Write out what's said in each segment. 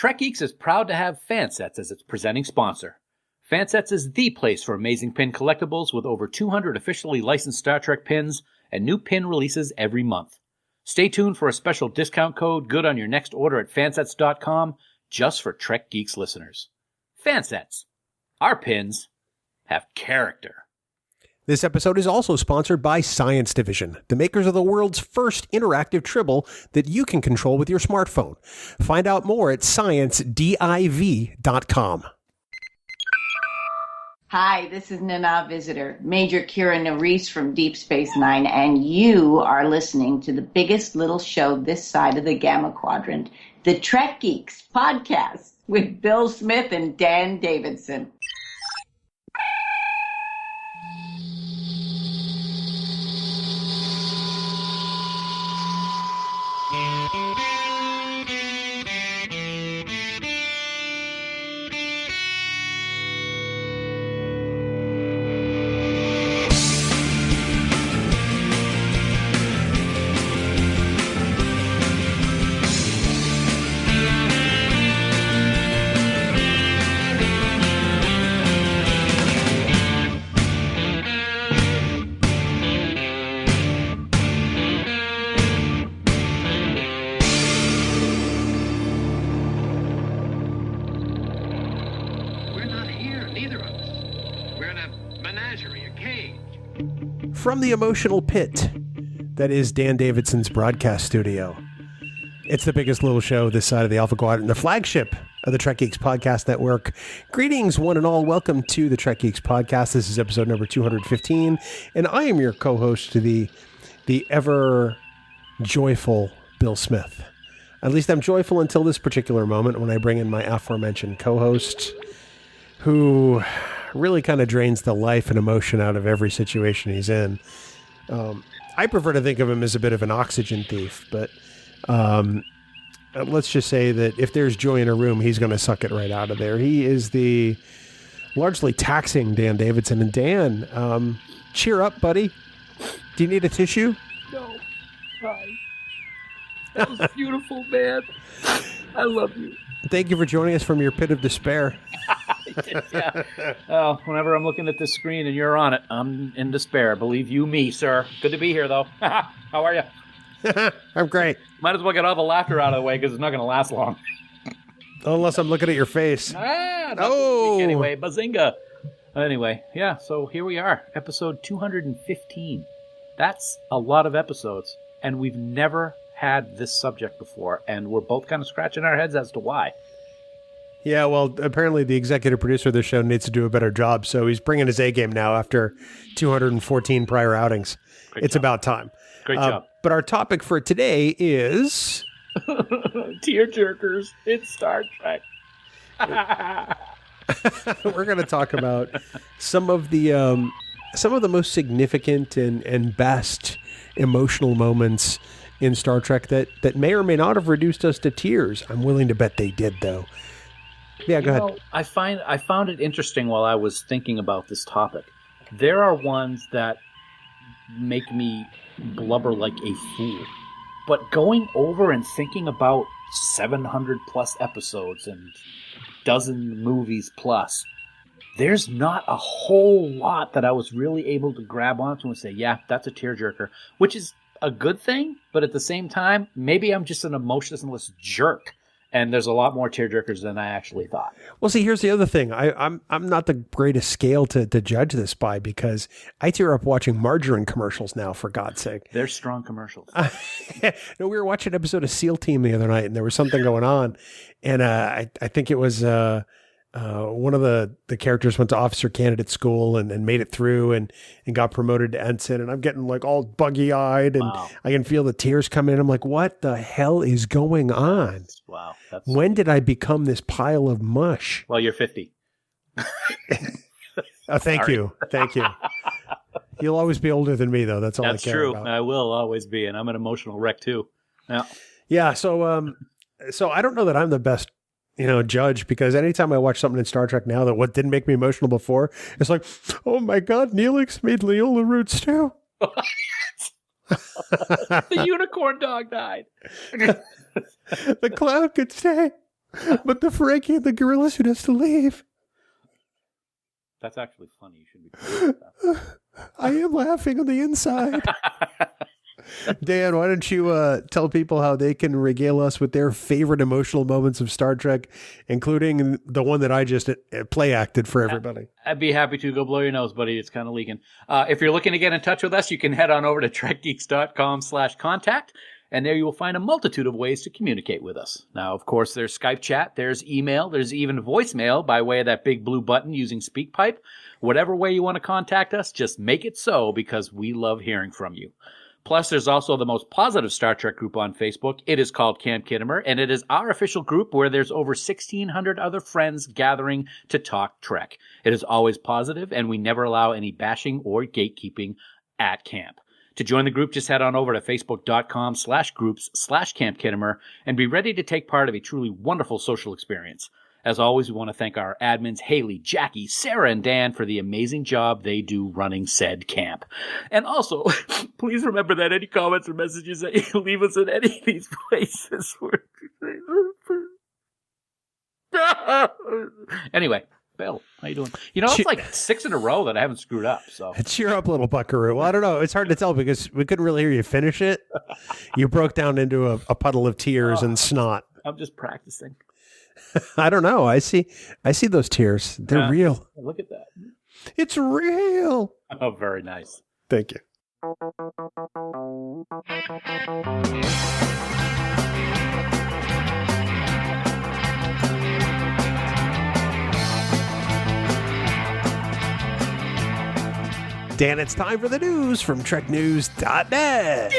Trek Geeks is proud to have Fansets as its presenting sponsor. Fansets is the place for amazing pin collectibles with over 200 officially licensed Star Trek pins and new pin releases every month. Stay tuned for a special discount code good on your next order at fansets.com just for Trek Geeks listeners. Fansets. Our pins have character. This episode is also sponsored by Science Division, the makers of the world's first interactive Tribble that you can control with your smartphone. Find out more at sciencediv.com. Hi, this is Nana Visitor, Major Kira Nerys from Deep Space Nine, and you are listening to the biggest little show this side of the Gamma Quadrant, the Trek Geeks podcast with Bill Smith and Dan Davidson. From the emotional pit that is Dan Davidson's broadcast studio, it's the biggest little show this side of the Alpha Quadrant, the flagship of the Trek Geeks Podcast Network. Greetings, one and all. Welcome to the Trek Geeks Podcast. This is episode number 215, and I am your co-host to the ever joyful Bill Smith. At least I'm joyful until this particular moment when I bring in my aforementioned co-host, who really kind of drains the life and emotion out of every situation he's in. I prefer to think of him as a bit of an oxygen thief, but let's just say that if there's joy in a room, he's going to suck it right out of there. He is the largely taxing Dan Davidson. And Dan, cheer up, buddy. Do you need a tissue? No. Hi. That was beautiful, man. I love you. Thank you for joining us from your pit of despair. Yeah. Oh, whenever I'm looking at this screen and you're on it, I'm in despair. Believe you me, sir. Good to be here, though. How are you? I'm great. Might as well get all the laughter out of the way because it's not going to last long. Unless I'm looking at your face. Not this week anyway. Bazinga. Anyway, yeah, so here we are. Episode 215. That's a lot of episodes, and we've never had this subject before, and we're both kind of scratching our heads as to why. Yeah, well, apparently the executive producer of the show needs to do a better job, so he's bringing his A game now after 214 prior outings. It's about time. Great job. But our topic for today is... Tearjerkers in Star Trek. We're going to talk about some of the most significant and best emotional moments in Star Trek that may or may not have reduced us to tears. I'm willing to bet they did, though. Yeah, go ahead. I found it interesting while I was thinking about this topic. There are ones that make me blubber like a fool. But going over and thinking about 700 plus episodes and dozen movies plus, there's not a whole lot that I was really able to grab onto and say, yeah, that's a tearjerker, which is a good thing, but at the same time, maybe I'm just an emotionless jerk. And there's a lot more tearjerkers than I actually thought. Well, see, here's the other thing. I'm not the greatest scale to judge this by, because I tear up watching margarine commercials now, for God's sake. They're strong commercials. No, we were watching an episode of SEAL Team the other night, and there was something going on. And I think it was one of the characters went to officer candidate school and made it through and got promoted to ensign. And I'm getting like all buggy-eyed, and wow. I can feel the tears coming in. I'm like, what the hell is going on? Wow. When did I become this pile of mush? Well, you're 50. Oh, thank you. You'll always be older than me, though. That's all I care about. That's true. I will always be, and I'm an emotional wreck, too. Yeah. Yeah, so I don't know that I'm the best judge, because anytime I watch something in Star Trek now that what didn't make me emotional before, it's like, oh my God, Neelix made Leola roots too. The unicorn dog died. The cloud could stay. But the Ferengi and the gorilla suit has to leave. That's actually funny. You should be proud of that. I am laughing on the inside. Dan, why don't you tell people how they can regale us with their favorite emotional moments of Star Trek, including the one that I just play acted for everybody. I'd be happy to. Go blow your nose, buddy. It's kind of leaking. If you're looking to get in touch with us, you can head on over to trekgeeks.com/contact. And there you will find a multitude of ways to communicate with us. Now, of course, there's Skype chat, there's email, there's even voicemail by way of that big blue button using SpeakPipe. Whatever way you want to contact us, just make it so, because we love hearing from you. Plus, there's also the most positive Star Trek group on Facebook. It is called Camp Kittimer, and it is our official group where there's over 1,600 other friends gathering to talk Trek. It is always positive, and we never allow any bashing or gatekeeping at camp. To join the group, just head on over to facebook.com/groups/Camp Kittimer and be ready to take part of a truly wonderful social experience. As always, we want to thank our admins, Haley, Jackie, Sarah, and Dan for the amazing job they do running said camp. And also, please remember that any comments or messages that you leave us in any of these places were... Anyway, Bill, how you doing? You know, it's like 6 in a row that I haven't screwed up. So cheer up, little buckaroo. Well, I don't know. It's hard to tell because we couldn't really hear you finish it. You broke down into a puddle of tears and snot. I'm just practicing. I don't know. I see those tears. They're real. Look at that. It's real. Oh, very nice. Thank you. Dan, it's time for the news from TrekNews.net.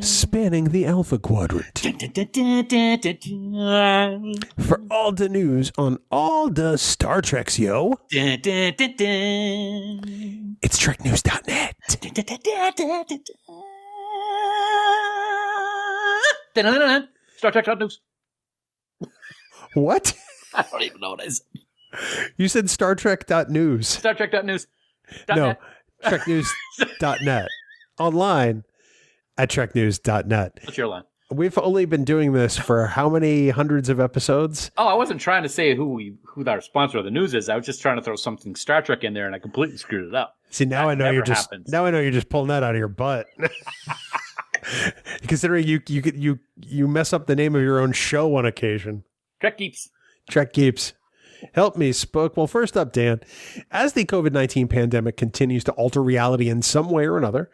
Spanning the Alpha Quadrant. For all the news on all the Star Treks, yo. It's TrekNews.net. Star Trek.news. What? I don't even know what it is. You said Star Trek.news. Star Trek.news. No, TrekNews.net. Online at TrekNews.net. What's your line? We've only been doing this for how many hundreds of episodes? Oh, I wasn't trying to say who our sponsor of the news is. I was just trying to throw something Star Trek in there, and I completely screwed it up. See, now I know you're just pulling that out of your butt. Considering you mess up the name of your own show on occasion. Trek Geeks. Trek Geeks. Help me, Spook. Well, first up, Dan, as the COVID-19 pandemic continues to alter reality in some way or another,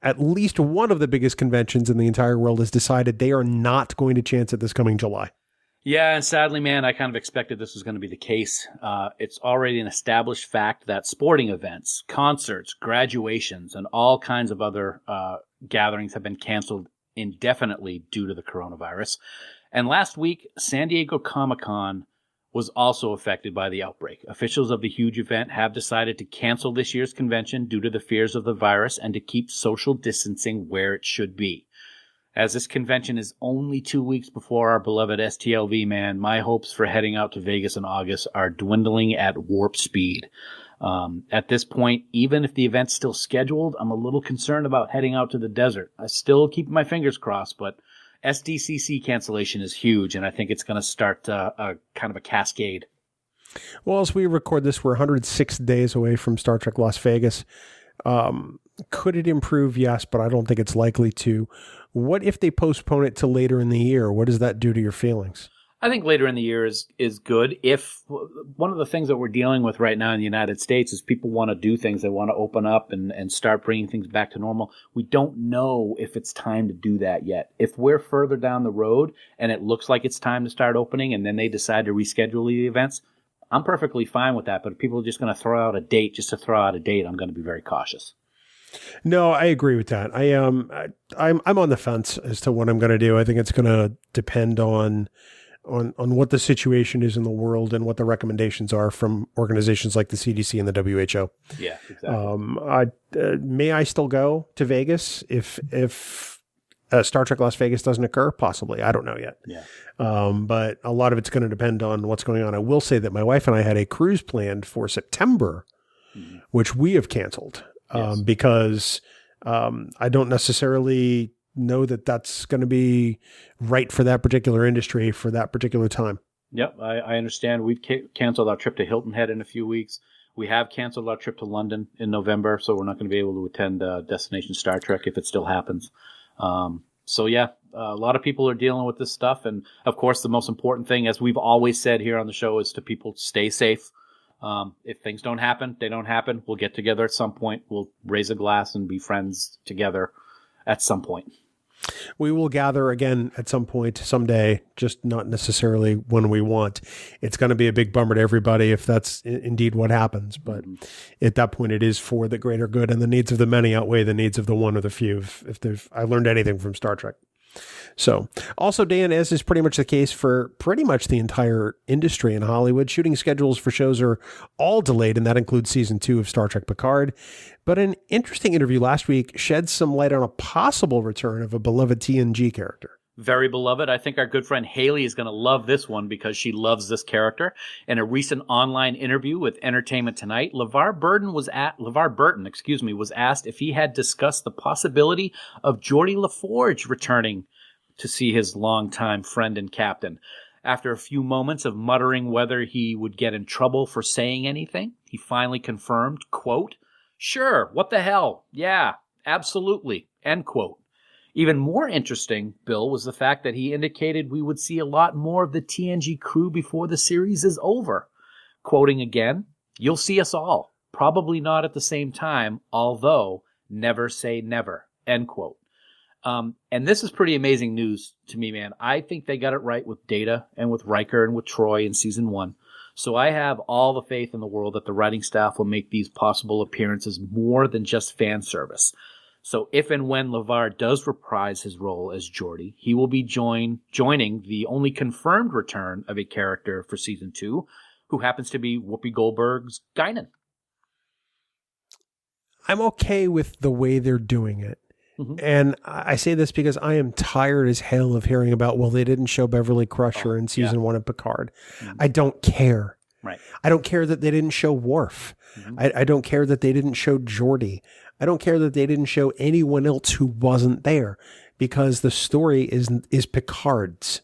at least one of the biggest conventions in the entire world has decided they are not going to chance it this coming July. Yeah, and sadly, man, I kind of expected this was going to be the case. It's already an established fact that sporting events, concerts, graduations, and all kinds of other gatherings have been canceled indefinitely due to the coronavirus. And last week, San Diego Comic-Con was also affected by the outbreak. Officials of the huge event have decided to cancel this year's convention due to the fears of the virus and to keep social distancing where it should be. As this convention is only 2 weeks before our beloved STLV, man, my hopes for heading out to Vegas in August are dwindling at warp speed. At this point, even if the event's still scheduled, I'm a little concerned about heading out to the desert. I still keep my fingers crossed, but SDCC cancellation is huge, and I think it's going to start a kind of a cascade. Well, as we record this, we're 106 days away from Star Trek Las Vegas. Could it improve? Yes, but I don't think it's likely to. What if they postpone it to later in the year? What does that do to your feelings? I think later in the year is good. If one of the things that we're dealing with right now in the United States is people want to do things, they want to open up and start bringing things back to normal. We don't know if it's time to do that yet. If we're further down the road and it looks like it's time to start opening and then they decide to reschedule the events, I'm perfectly fine with that. But if people are just going to throw out a date just to throw out a date, I'm going to be very cautious. No, I agree with that. I'm on the fence as to what I'm going to do. I think it's going to depend on what the situation is in the world and what the recommendations are from organizations like the CDC and the WHO. Yeah, exactly. May I still go to Vegas if Star Trek Las Vegas doesn't occur? Possibly. I don't know yet. Yeah. But a lot of it's going to depend on what's going on. I will say that my wife and I had a cruise planned for September, which we have canceled because I don't necessarily know that that's going to be right for that particular industry for that particular time. Yep, I understand. We've canceled our trip to Hilton Head in a few weeks. We have canceled our trip to London in November, so we're not going to be able to attend Destination Star Trek if it still happens. So yeah, a lot of people are dealing with this stuff. And of course, the most important thing, as we've always said here on the show, is to people stay safe. If things don't happen, they don't happen. We'll get together at some point. We'll raise a glass and be friends together at some point. We will gather again at some point someday, just not necessarily when we want. It's going to be a big bummer to everybody if that's indeed what happens. But at that point, it is for the greater good, and the needs of the many outweigh the needs of the one or the few. If I learned anything from Star Trek. So also, Dan, as is pretty much the case for pretty much the entire industry in Hollywood, shooting schedules for shows are all delayed, and that includes season 2 of Star Trek Picard. But an interesting interview last week sheds some light on a possible return of a beloved TNG character. Very beloved. I think our good friend Haley is going to love this one because she loves this character. In a recent online interview with Entertainment Tonight, LeVar Burton was asked if he had discussed the possibility of Geordi LaForge returning to see his longtime friend and captain. After a few moments of muttering whether he would get in trouble for saying anything, he finally confirmed, quote, "Sure, what the hell? Yeah, absolutely," end quote. Even more interesting, Bill, was the fact that he indicated we would see a lot more of the TNG crew before the series is over. Quoting again, "You'll see us all, probably not at the same time, although never say never," end quote. And this is pretty amazing news to me, man. I think they got it right with Data and with Riker and with Troy in season 1. So I have all the faith in the world that the writing staff will make these possible appearances more than just fan service. So if and when LeVar does reprise his role as Geordi, he will be joining the only confirmed return of a character for season 2, who happens to be Whoopi Goldberg's Guinan. I'm okay with the way they're doing it. Mm-hmm. And I say this because I am tired as hell of hearing about, well, they didn't show Beverly Crusher in season 1 of Picard. Mm-hmm. I don't care. Right. I don't care that they didn't show Worf. Mm-hmm. I don't care that they didn't show Geordi. I don't care that they didn't show anyone else who wasn't there, because the story is Picard's.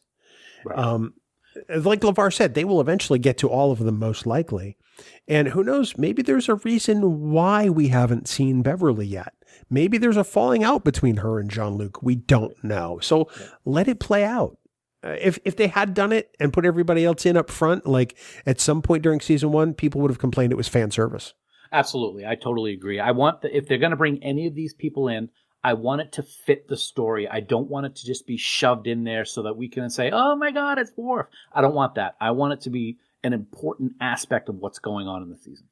Right. Like LeVar said, they will eventually get to all of them most likely. And who knows, maybe there's a reason why we haven't seen Beverly yet. Maybe there's a falling out between her and Jean-Luc. We don't know. So let it play out. If they had done it and put everybody else in up front, like at some point during season 1, people would have complained it was fan service. Absolutely. I totally agree. If they're going to bring any of these people in, I want it to fit the story. I don't want it to just be shoved in there so that we can say, oh my God, it's Worf. I don't want that. I want it to be an important aspect of what's going on in the season.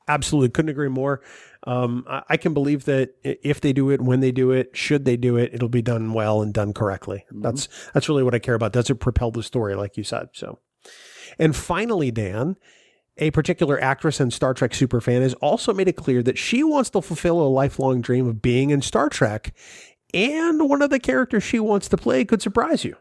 Absolutely. Couldn't agree more. I can believe that if they do it, when they do it, should they do it, it'll be done well and done correctly. Mm-hmm. That's really what I care about. Does it propel the story, like you said? So, and finally, Dan, a particular actress and Star Trek superfan has also made it clear that she wants to fulfill a lifelong dream of being in Star Trek, and one of the characters she wants to play could surprise you.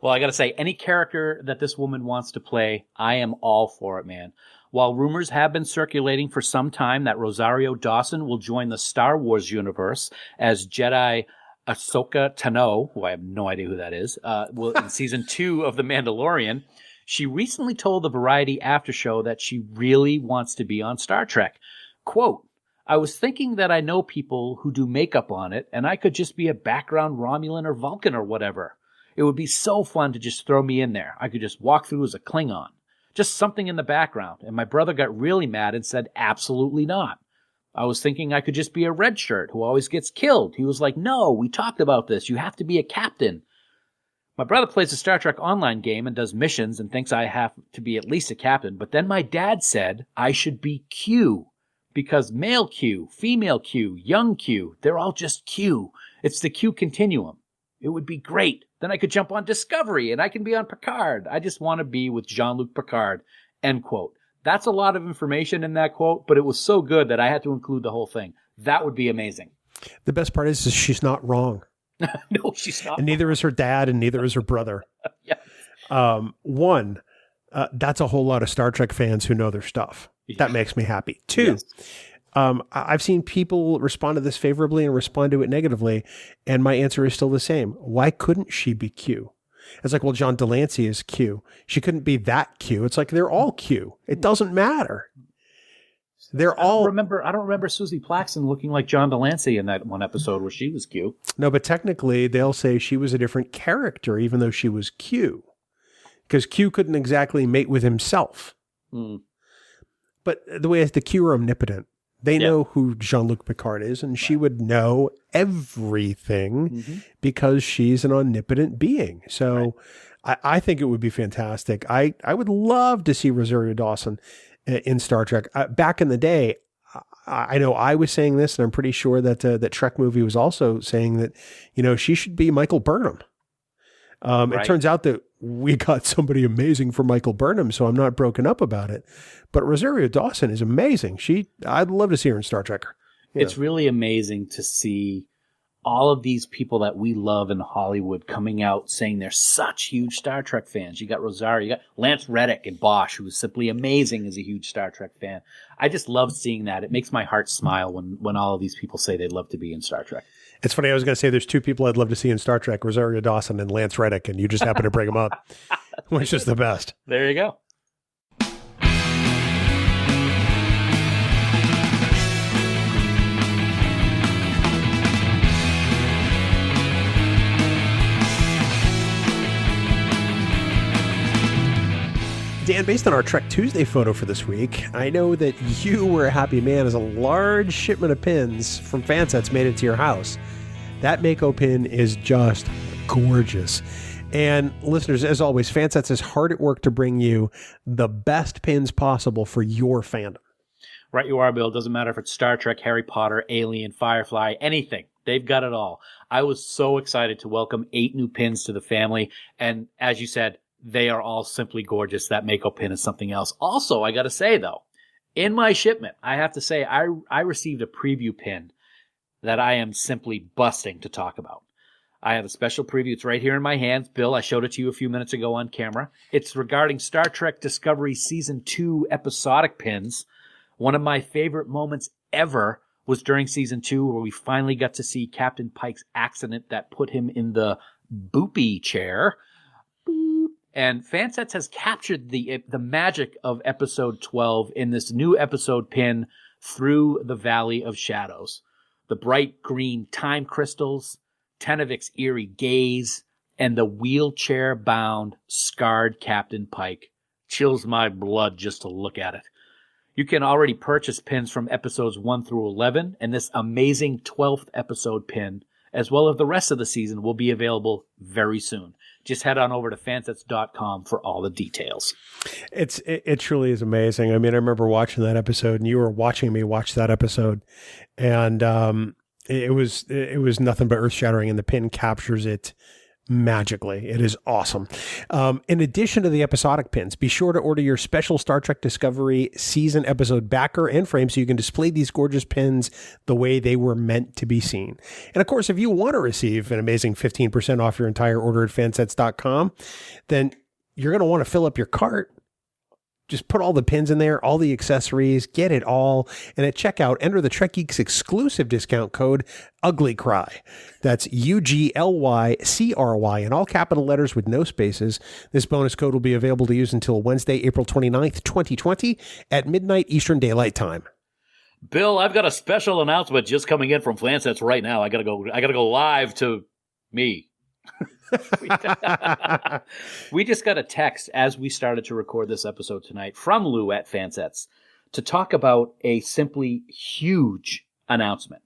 Well, I got to say, any character that this woman wants to play, I am all for it, man. While rumors have been circulating for some time that Rosario Dawson will join the Star Wars universe as Jedi Ahsoka Tano, who I have no idea who that is, in season 2 of The Mandalorian, she recently told the Variety After Show that she really wants to be on Star Trek. Quote, "I was thinking that I know people who do makeup on it, and I could just be a background Romulan or Vulcan or whatever. It would be so fun to just throw me in there. I could just walk through as a Klingon. Just something in the background." And my brother got really mad and said, absolutely not. I was thinking I could just be a red shirt who always gets killed. He was like, no, we talked about this. You have to be a captain. My brother plays a Star Trek Online game and does missions and thinks I have to be at least a captain. But then my dad said I should be Q, because male Q, female Q, young Q, they're all just Q. It's the Q continuum. It would be great. Then I could jump on Discovery and I can be on Picard. I just want to be with Jean-Luc Picard, end quote. That's a lot of information in that quote, but it was so good that I had to include the whole thing. That would be amazing. The best part is she's not wrong. No, she's not. And neither is her dad, and neither is her brother. Yeah. That's a whole lot of Star Trek fans who know their stuff. Yeah. That makes me happy. 2, I've seen people respond to this favorably and respond to it negatively, and my answer is still the same. Why couldn't she be Q? It's like, well, John Delancey is Q. She couldn't be that Q. It's like they're all Q. It doesn't matter. They're all. I don't remember Susie Plaxton looking like John Delancey in that one episode where she was Q. No, but technically they'll say she was a different character, even though she was Q, because Q couldn't exactly mate with himself. Mm. But the way is the Q are omnipotent. They know who Jean-Luc Picard is, and she would know everything because she's an omnipotent being. So I think it would be fantastic. I would love to see Rosario Dawson in Star Trek. Back in the day, I know I was saying this, and I'm pretty sure that that Trek movie was also saying that, she should be Michael Burnham. It turns out that we got somebody amazing for Michael Burnham, so I'm not broken up about it. But Rosario Dawson is amazing. I'd love to see her in Star Trek. It's really amazing to see all of these people that we love in Hollywood coming out saying they're such huge Star Trek fans. You got Rosario, you got Lance Reddick in Bosch, who is simply amazing as a huge Star Trek fan. I just love seeing that. It makes my heart smile when all of these people say they'd love to be in Star Trek. It's funny. I was going to say there's two people I'd love to see in Star Trek, Rosario Dawson and Lance Reddick, and you just happen to bring them up, which is the best. There you go. Dan, based on our Trek Tuesday photo for this week, I know that you were a happy man as a large shipment of pins from Fansets made it to your house. That Mako pin is just gorgeous. And listeners, as always, Fansets is hard at work to bring you the best pins possible for your fandom. Right you are, Bill. Doesn't matter if it's Star Trek, Harry Potter, Alien, Firefly, anything. They've got it all. I was so excited to welcome 8 new pins to the family. And as you said, they are all simply gorgeous. That Mako pin is something else. Also, I got to say, though, in my shipment, I have to say, I received a preview pin that I am simply busting to talk about. I have a special preview. It's right here in my hands. Bill, I showed it to you a few minutes ago on camera. It's regarding Star Trek Discovery Season 2 episodic pins. One of my favorite moments ever was during Season 2, where we finally got to see Captain Pike's accident that put him in the boopy chair. And Fansets has captured the magic of episode 12 in this new episode pin, Through the Valley of Shadows. The bright green time crystals, Tenovik's eerie gaze, and the wheelchair-bound, scarred Captain Pike. Chills my blood just to look at it. You can already purchase pins from episodes 1 through 11, and this amazing 12th episode pin, as well as the rest of the season, will be available very soon. Just head on over to fansets.com for all the details. It truly is amazing. I mean, I remember watching that episode, and you were watching me watch that episode, and it was nothing but earth-shattering, and the pin captures it magically. It is awesome. In addition to the episodic pins, be sure to order your special Star Trek Discovery season episode backer and frame so you can display these gorgeous pins the way they were meant to be seen. And of course, if you want to receive an amazing 15% off your entire order at fansets.com, then you're going to want to fill up your cart. Just put all the pins in there, all the accessories, get it all. And at checkout, enter the Trek Geeks exclusive discount code UGLYCRY. That's UGLYCRY in all capital letters with no spaces. This bonus code will be available to use until Wednesday, April 29th, 2020 at midnight Eastern Daylight Time. Bill, I've got a special announcement just coming in from Fansets right now. I gotta go live to me. We just got a text as we started to record this episode tonight from Lou at Fansets to talk about a simply huge announcement.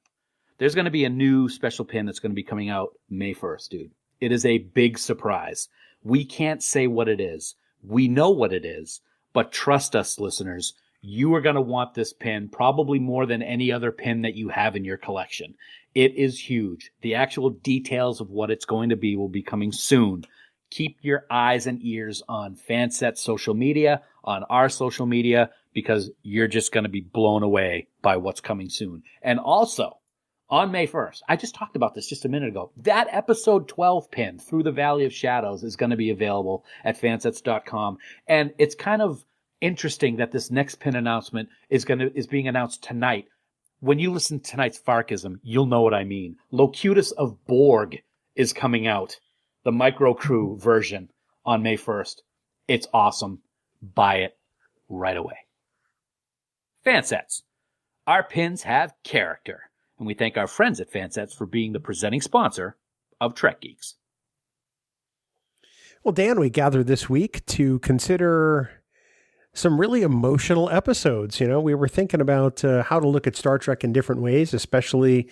There's going to be a new special pin that's going to be coming out May 1st, dude. It is a big surprise. We can't say what it is. We know what it is, but trust us, listeners, you are going to want this pin probably more than any other pin that you have in your collection. It is huge. The actual details of what it's going to be will be coming soon. Keep your eyes and ears on Fansets social media, on our social media, because you're just going to be blown away by what's coming soon. And also, on May 1st, I just talked about this just a minute ago, that episode 12 pin, Through the Valley of Shadows, is going to be available at fansets.com. And it's kind of interesting that this next pin announcement is being announced tonight, when you listen to tonight's Farkism, you'll know what I mean. Locutus of Borg is coming out, the Micro Crew version, on May 1st. It's awesome. Buy it right away. Fansets. Our pins have character, and we thank our friends at Fansets for being the presenting sponsor of Trek Geeks. Well, Dan, we gathered this week to consider some really emotional episodes. You know, we were thinking about how to look at Star Trek in different ways, especially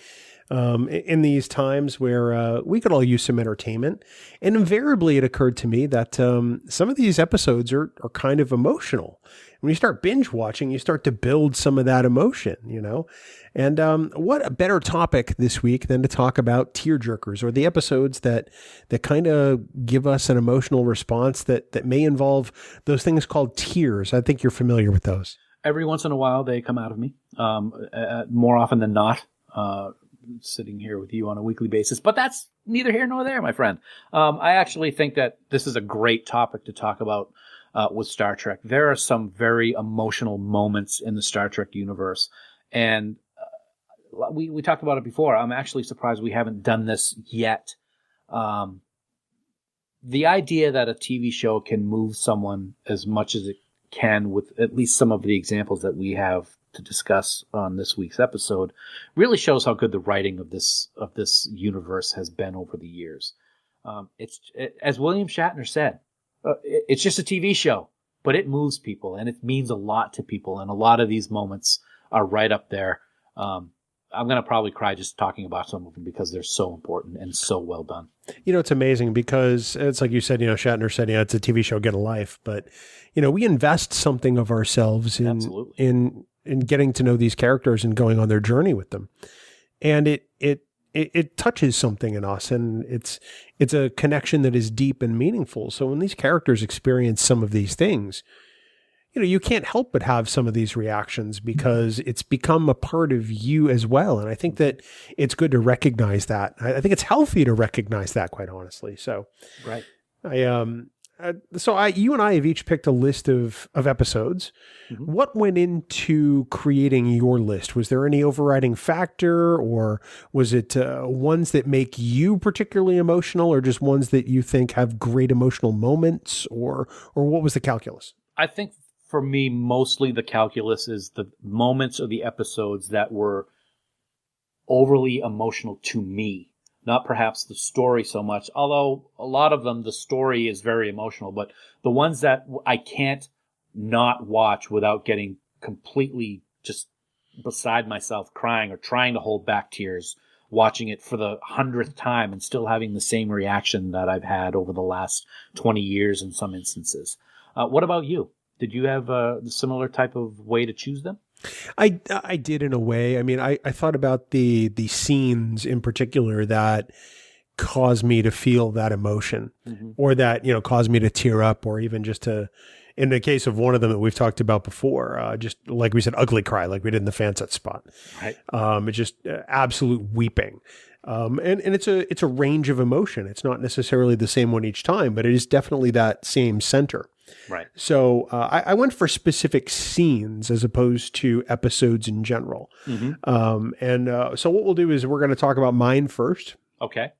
in these times where we could all use some entertainment. And invariably, it occurred to me that some of these episodes are kind of emotional. When you start binge watching, you start to build some of that emotion, you know. And what a better topic this week than to talk about Tearjerkers, or the episodes that kind of give us an emotional response that may involve those things called tears. I think you're familiar with those. Every once in a while, they come out of me, more often than not, sitting here with you on a weekly basis. But that's neither here nor there, my friend. I actually think that this is a great topic to talk about with Star Trek. There are some very emotional moments in the Star Trek universe. And we talked about it before. I'm actually surprised we haven't done this yet. The idea that a TV show can move someone as much as it can, with at least some of the examples that we have to discuss on this week's episode, really shows how good the writing of this universe has been over the years. As William Shatner said, it's just a TV show, but it moves people and it means a lot to people. And a lot of these moments are right up there. I'm going to probably cry just talking about some of them because they're so important and so well done. You know, it's amazing because it's like you said, you know, Shatner said, you know, it's a TV show, get a life. But, you know, we invest something of ourselves in getting to know these characters and going on their journey with them. And it touches something in us, and it's a connection that is deep and meaningful. So when these characters experience some of these things, you know, you can't help but have some of these reactions because it's become a part of you as well. And I think that it's good to recognize that. I think it's healthy to recognize that, quite honestly. So, right. You and I have each picked a list of episodes. Mm-hmm. What went into creating your list? Was there any overriding factor, or was it ones that make you particularly emotional, or just ones that you think have great emotional moments, or what was the calculus? I think for me, mostly the calculus is the moments or the episodes that were overly emotional to me. Not perhaps the story so much, although a lot of them, the story is very emotional, but the ones that I can't not watch without getting completely just beside myself crying or trying to hold back tears, watching it for the 100th time and still having the same reaction that I've had over the last 20 years in some instances. What about you? Did you have a similar type of way to choose them? I did, in a way. I mean, I thought about the scenes in particular that caused me to feel that emotion, mm-hmm. or that, you know, caused me to tear up, or even just to, in the case of one of them that we've talked about before, just like we said, ugly cry, like we did in the Fansets spot. Right. It's just absolute weeping. And it's a range of emotion. It's not necessarily the same one each time, but it is definitely that same center. Right. So I went for specific scenes as opposed to episodes in general. Mm-hmm. So what we'll do is we're going to talk about mine first. Okay.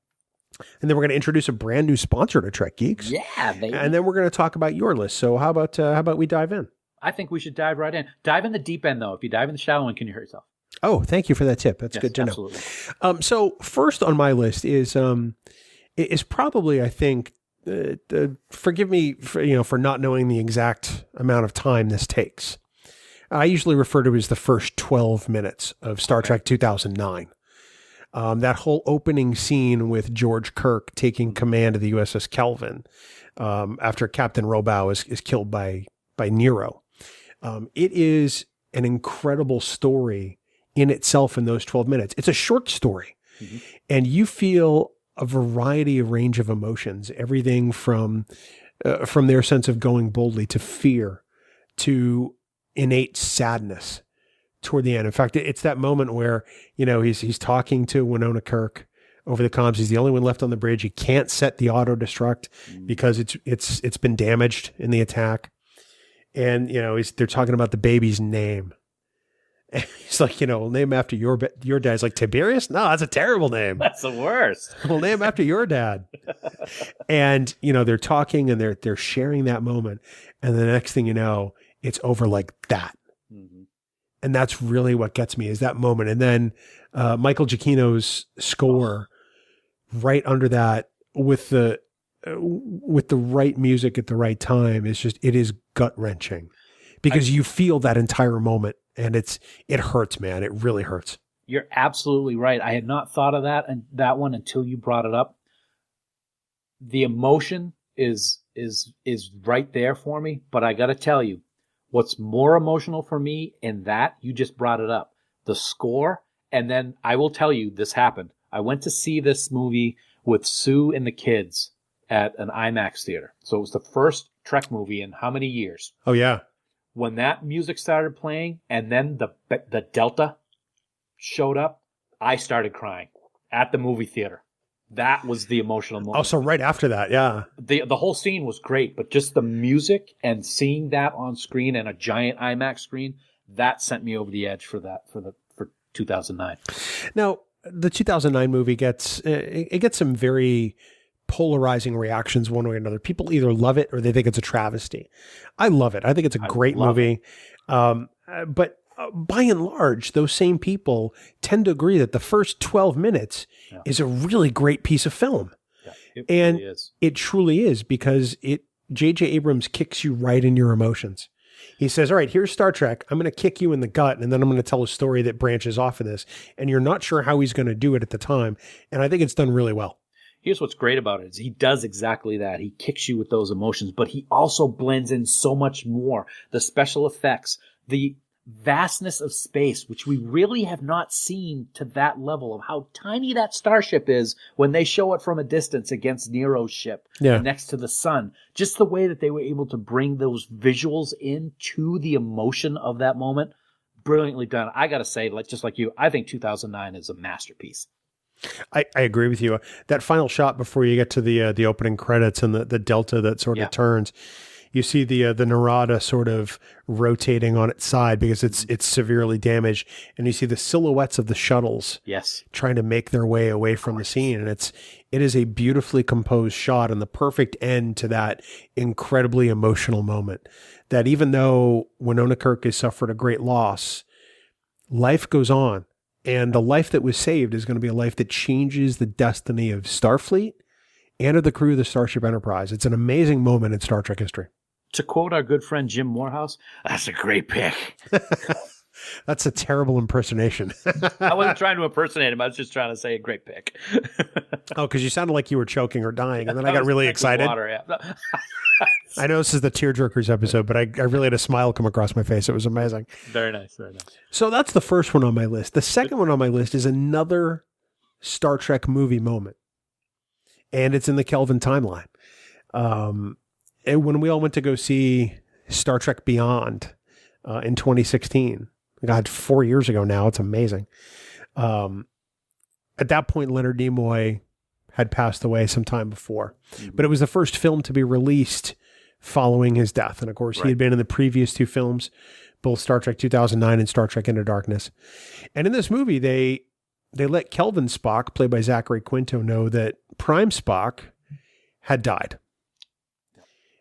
And then we're going to introduce a brand new sponsor to Trek Geeks. Yeah, baby. And then we're going to talk about your list. So how about we dive in? I think we should dive right in. Dive in the deep end, though. If you dive in the shallow end, can you hurt yourself? Oh, thank you for that tip. That's good to absolutely. know. So first on my list is probably, I think, forgive me for not knowing the exact amount of time this takes. I usually refer to it as the first 12 minutes of Star Trek 2009. That whole opening scene with George Kirk taking command of the USS Kelvin after Captain Robow is killed by Nero. It is an incredible story in itself in those 12 minutes. It's a short story, mm-hmm. and you feel a variety of range of emotions, everything from their sense of going boldly to fear to innate sadness toward the end. In fact, it's that moment where, you know, he's talking to Winona Kirk over the comms. He's the only one left on the bridge. He can't set the auto destruct because it's been damaged in the attack. And, you know, they're talking about the baby's name. And he's like, we'll name after your dad. He's like, Tiberius? No, that's a terrible name. That's the worst. We'll name after your dad. And, they're talking and they're sharing that moment. And the next thing you know, it's over like that. Mm-hmm. And that's really what gets me is that moment. And then Michael Giacchino's score right under that with the right music at the right time it is gut wrenching because you feel that entire moment and it hurts, man. It really hurts. You're absolutely right. I had not thought of that one until you brought it up. The emotion is right there for me, but I got to tell you, what's more emotional for me in that, you just brought it up, the score. And then I will tell you, this happened. I went to see this movie with Sue and the kids at an IMAX theater. So it was the first Trek movie in how many years? Oh, yeah. When that music started playing and then the Delta showed up, I started crying at the movie theater. That was the emotional moment. Oh, so right after that, yeah. The whole scene was great, but just the music and seeing that on screen and a giant IMAX screen, that sent me over the edge for 2009. Now, the 2009 movie gets some very polarizing reactions one way or another. People either love it or they think it's a travesty. I love it. I think it's a great movie. But by and large, those same people tend to agree that the first 12 minutes is a really great piece of film. Yeah, and really is. It truly is because J.J. Abrams kicks you right in your emotions. He says, all right, here's Star Trek. I'm going to kick you in the gut, and then I'm going to tell a story that branches off of this. And you're not sure how he's going to do it at the time. And I think it's done really well. Here's what's great about it is he does exactly that. He kicks you with those emotions, but he also blends in so much more. The special effects, the vastness of space, which we really have not seen to that level of how tiny that starship is when they show it from a distance against Nero's ship next to the sun. Just the way that they were able to bring those visuals into the emotion of that moment, brilliantly done. I got to say, just like you, I think 2009 is a masterpiece. I agree with you. That final shot before you get to the opening credits and the delta that sort of turns, you see the Narada sort of rotating on its side because it's severely damaged, and you see the silhouettes of the shuttles trying to make their way away from the scene, and it is a beautifully composed shot and the perfect end to that incredibly emotional moment. That even though Winona Kirk has suffered a great loss, life goes on. And the life that was saved is going to be a life that changes the destiny of Starfleet and of the crew of the Starship Enterprise. It's an amazing moment in Star Trek history. To quote our good friend Jim Morehouse, that's a great pick. That's a terrible impersonation. I wasn't trying to impersonate him. I was just trying to say a great pick. Oh, because you sounded like you were choking or dying, and then I got really excited. Water, I know this is the Tearjerkers episode, but I really had a smile come across my face. It was amazing. Very nice, very nice. So that's the first one on my list. The second one on my list is another Star Trek movie moment, and it's in the Kelvin timeline. When we all went to go see Star Trek Beyond in 2016, God, 4 years ago now, it's amazing. At that point, Leonard Nimoy had passed away some time before, but it was the first film to be released following his death. And of course, he had been in the previous two films, both Star Trek 2009 and Star Trek Into Darkness. And in this movie, they let Kelvin Spock, played by Zachary Quinto, know that Prime Spock had died.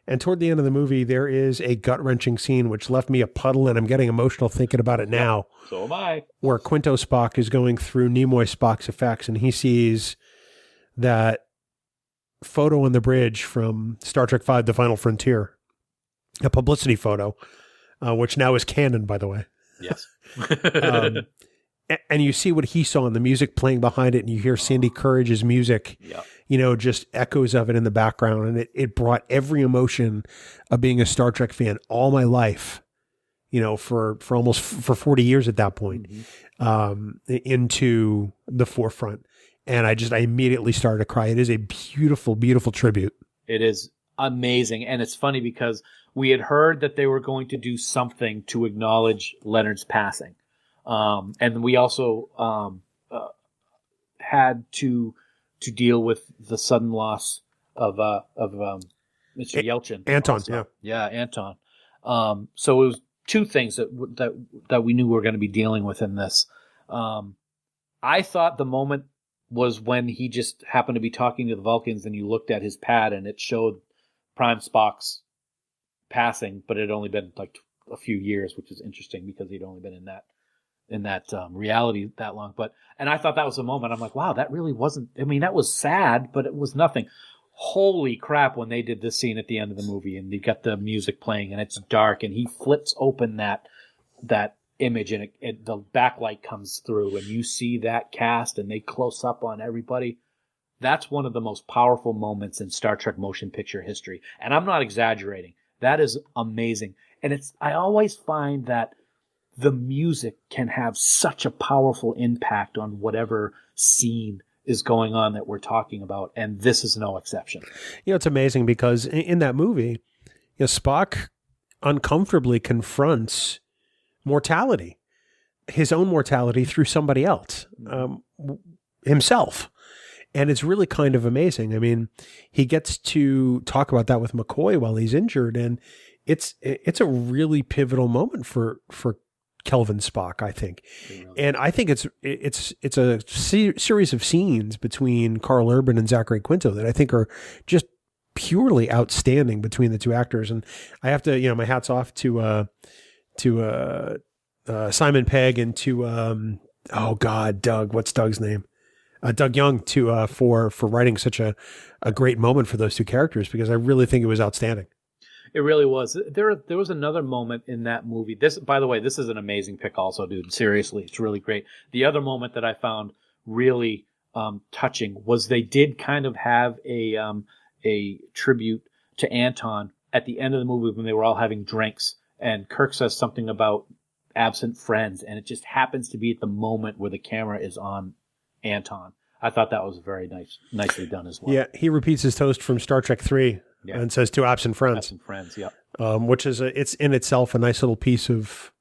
And toward the end of the movie, there is a gut-wrenching scene which left me a puddle, and I'm getting emotional thinking about it now. So am I. Where Quinto Spock is going through Nimoy Spock's effects, and he sees that photo on the bridge from Star Trek V, The Final Frontier, a publicity photo, which now is canon, by the way. Yes. And you see what he saw in the music playing behind it, and you hear Sandy Courage's music, just echoes of it in the background. And it brought every emotion of being a Star Trek fan all my life, for 40 years at that point, into the forefront. And I immediately started to cry. It is a beautiful, beautiful tribute. It is amazing. And it's funny because we had heard that they were going to do something to acknowledge Leonard's passing. And we also had to deal with the sudden loss of Mr. Yelchin. Anton, also. Yeah, Anton. So it was two things that we knew we were going to be dealing with in this. I thought the moment was when he just happened to be talking to the Vulcans, and you looked at his pad, and it showed Prime Spock's passing, but it had only been like a few years, which is interesting because he'd only been in that reality that long. And I thought that was a moment. I'm like, wow, that really wasn't. I mean, that was sad, but it was nothing. Holy crap! When they did this scene at the end of the movie, and you got the music playing, and it's dark, and he flips open that image, and the backlight comes through, and you see that cast, and they close up on everybody. That's one of the most powerful moments in Star Trek motion picture history, and I'm not exaggerating. That is amazing, and I always find that the music can have such a powerful impact on whatever scene is going on that we're talking about, and this is no exception. It's amazing because in that movie, Spock uncomfortably confronts mortality, his own mortality through somebody else, himself. And it's really kind of amazing. I mean, he gets to talk about that with McCoy while he's injured, and it's a really pivotal moment for Kelvin Spock, I think. And I think it's a series of scenes between Carl Urban and Zachary Quinto that I think are just purely outstanding between the two actors. And I have to, my hat's off to Simon Pegg and to Doug, what's Doug's name? Doug Young for writing such a great moment for those two characters, because I really think it was outstanding. It really was. There was another moment in that movie. This, by the way, this is an amazing pick also, dude. Seriously, it's really great. The other moment that I found really touching was they did kind of have a tribute to Anton at the end of the movie when they were all having drinks, and Kirk says something about absent friends, and it just happens to be at the moment where the camera is on Anton. I thought that was very nicely done as well. Yeah, he repeats his toast from Star Trek 3 and says to absent friends. Absent friends, yeah. Which is it's in itself a nice little piece of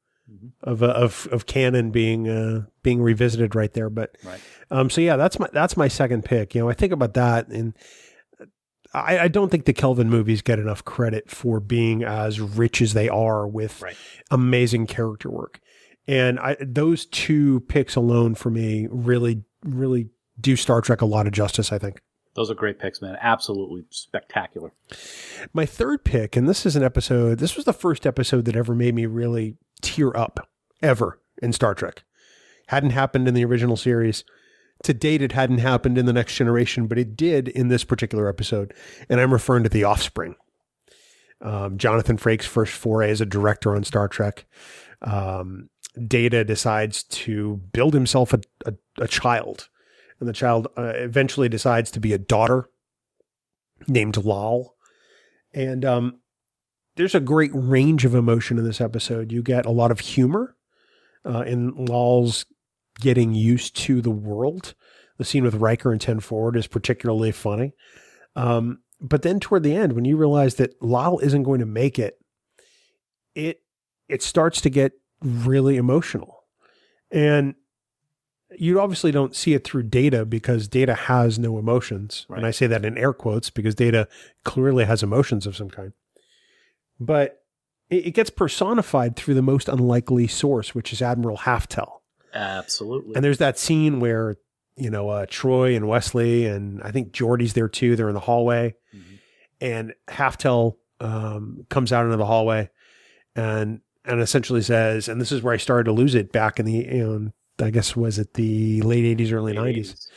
canon being revisited right there. But right. So yeah, that's my second pick. I think about that, and I don't think the Kelvin movies get enough credit for being as rich as they are with amazing character work. And those two picks alone for me really, really do Star Trek a lot of justice, I think. Those are great picks, man. Absolutely spectacular. My third pick, and this was the first episode that ever made me really tear up, ever, in Star Trek. Hadn't happened in the original series. To date, it hadn't happened in The Next Generation, but it did in this particular episode. And I'm referring to The Offspring. Jonathan Frakes' first foray as a director on Star Trek. Data decides to build himself a child. And the child eventually decides to be a daughter named Lal. And there's a great range of emotion in this episode. You get a lot of humor in Lal's getting used to the world. The scene with Riker and 10 Forward is particularly funny. But then toward the end, when you realize that Lal isn't going to make it, it starts to get really emotional. And you obviously don't see it through Data, because Data has no emotions. Right. And I say that in air quotes because Data clearly has emotions of some kind. But it gets personified through the most unlikely source, which is Admiral Halftel. Absolutely. And there's that scene where, Troy and Wesley, and I think Geordi's there too. They're in the hallway. Mm-hmm. And Halftel comes out into the hallway and essentially says, and this is where I started to lose it back in the, I guess, was it the late 80s, early 90s?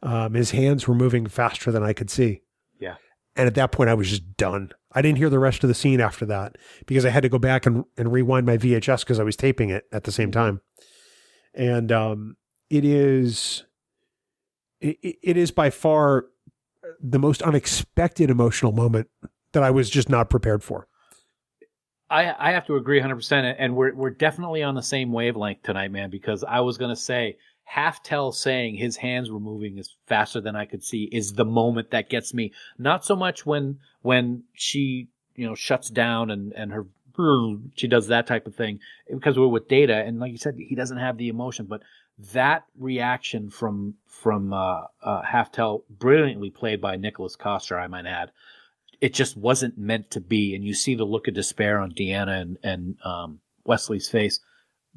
Mm-hmm. His hands were moving faster than I could see. Yeah. And at that point, I was just done. I didn't hear the rest of the scene after that because I had to go back and rewind my VHS because I was taping it at the same time. And it is by far the most unexpected emotional moment that I was just not prepared for. I have to agree 100%, and we're definitely on the same wavelength tonight, man, because I was going to say, Halftel saying his hands were moving as faster than I could see is the moment that gets me. Not so much when she, shuts down and her, she does that type of thing, because we're with Data, and like you said, he doesn't have the emotion, but that reaction from Halftel, brilliantly played by Nicholas Coster, I might add, it just wasn't meant to be. And you see the look of despair on Deanna and Wesley's face.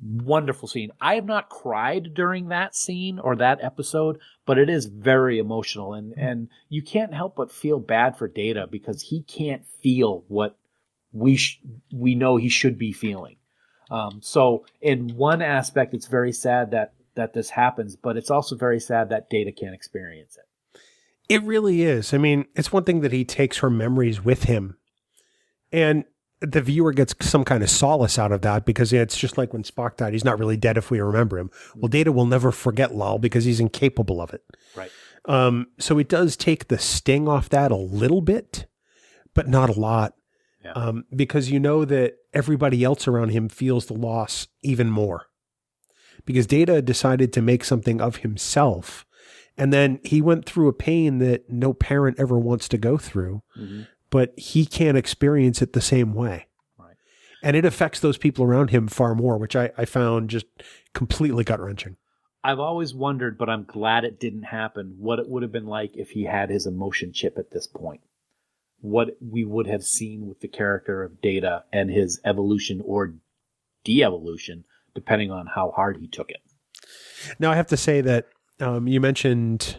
Wonderful scene. I have not cried during that scene or that episode, but it is very emotional, and you can't help but feel bad for Data because he can't feel what we know he should be feeling. So in one aspect, it's very sad that this happens, but it's also very sad that Data can't experience it. It really is. I mean, it's one thing that he takes her memories with him, and the viewer gets some kind of solace out of that because it's just like when Spock died. He's not really dead if we remember him. Well, Data will never forget Lal because he's incapable of it. Right. So it does take the sting off that a little bit, but not a lot. Yeah. Because you know that everybody else around him feels the loss even more. Because Data decided to make something of himself, and then he went through a pain that no parent ever wants to go through. Mm-hmm. But he can't experience it the same way. Right. And it affects those people around him far more, which I found just completely gut-wrenching. I've always wondered, but I'm glad it didn't happen, what it would have been like if he had his emotion chip at this point. What we would have seen with the character of Data and his evolution or de-evolution, depending on how hard he took it. Now, I have to say that you mentioned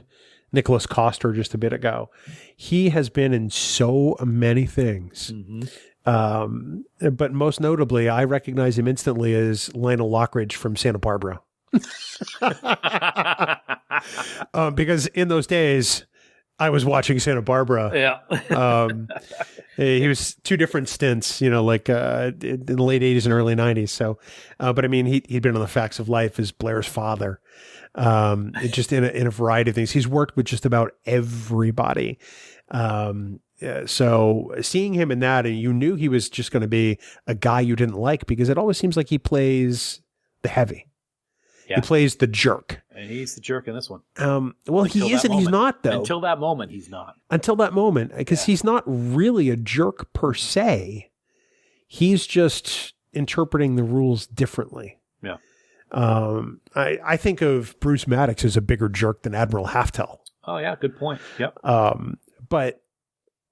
Nicholas Coster just a bit ago. He has been in so many things. Mm-hmm. But most notably, I recognize him instantly as Lionel Lockridge from Santa Barbara. Because in those days, I was watching Santa Barbara. Yeah. He was two different stints, like in the late 80s and early 90s. So, but I mean, he'd been on The Facts of Life as Blair's father. Just in a variety of things. He's worked with just about everybody. So seeing him in that, and you knew he was just going to be a guy you didn't like because it always seems like he plays the heavy. Yeah. He plays the jerk. And he's the jerk in this one. Well, he is and he's not, though. Until that moment, he's not. Until that moment, because he's not really a jerk per se. He's just interpreting the rules differently. Yeah. I think of Bruce Maddox as a bigger jerk than Admiral Halftel. Oh yeah, good point. Yep. But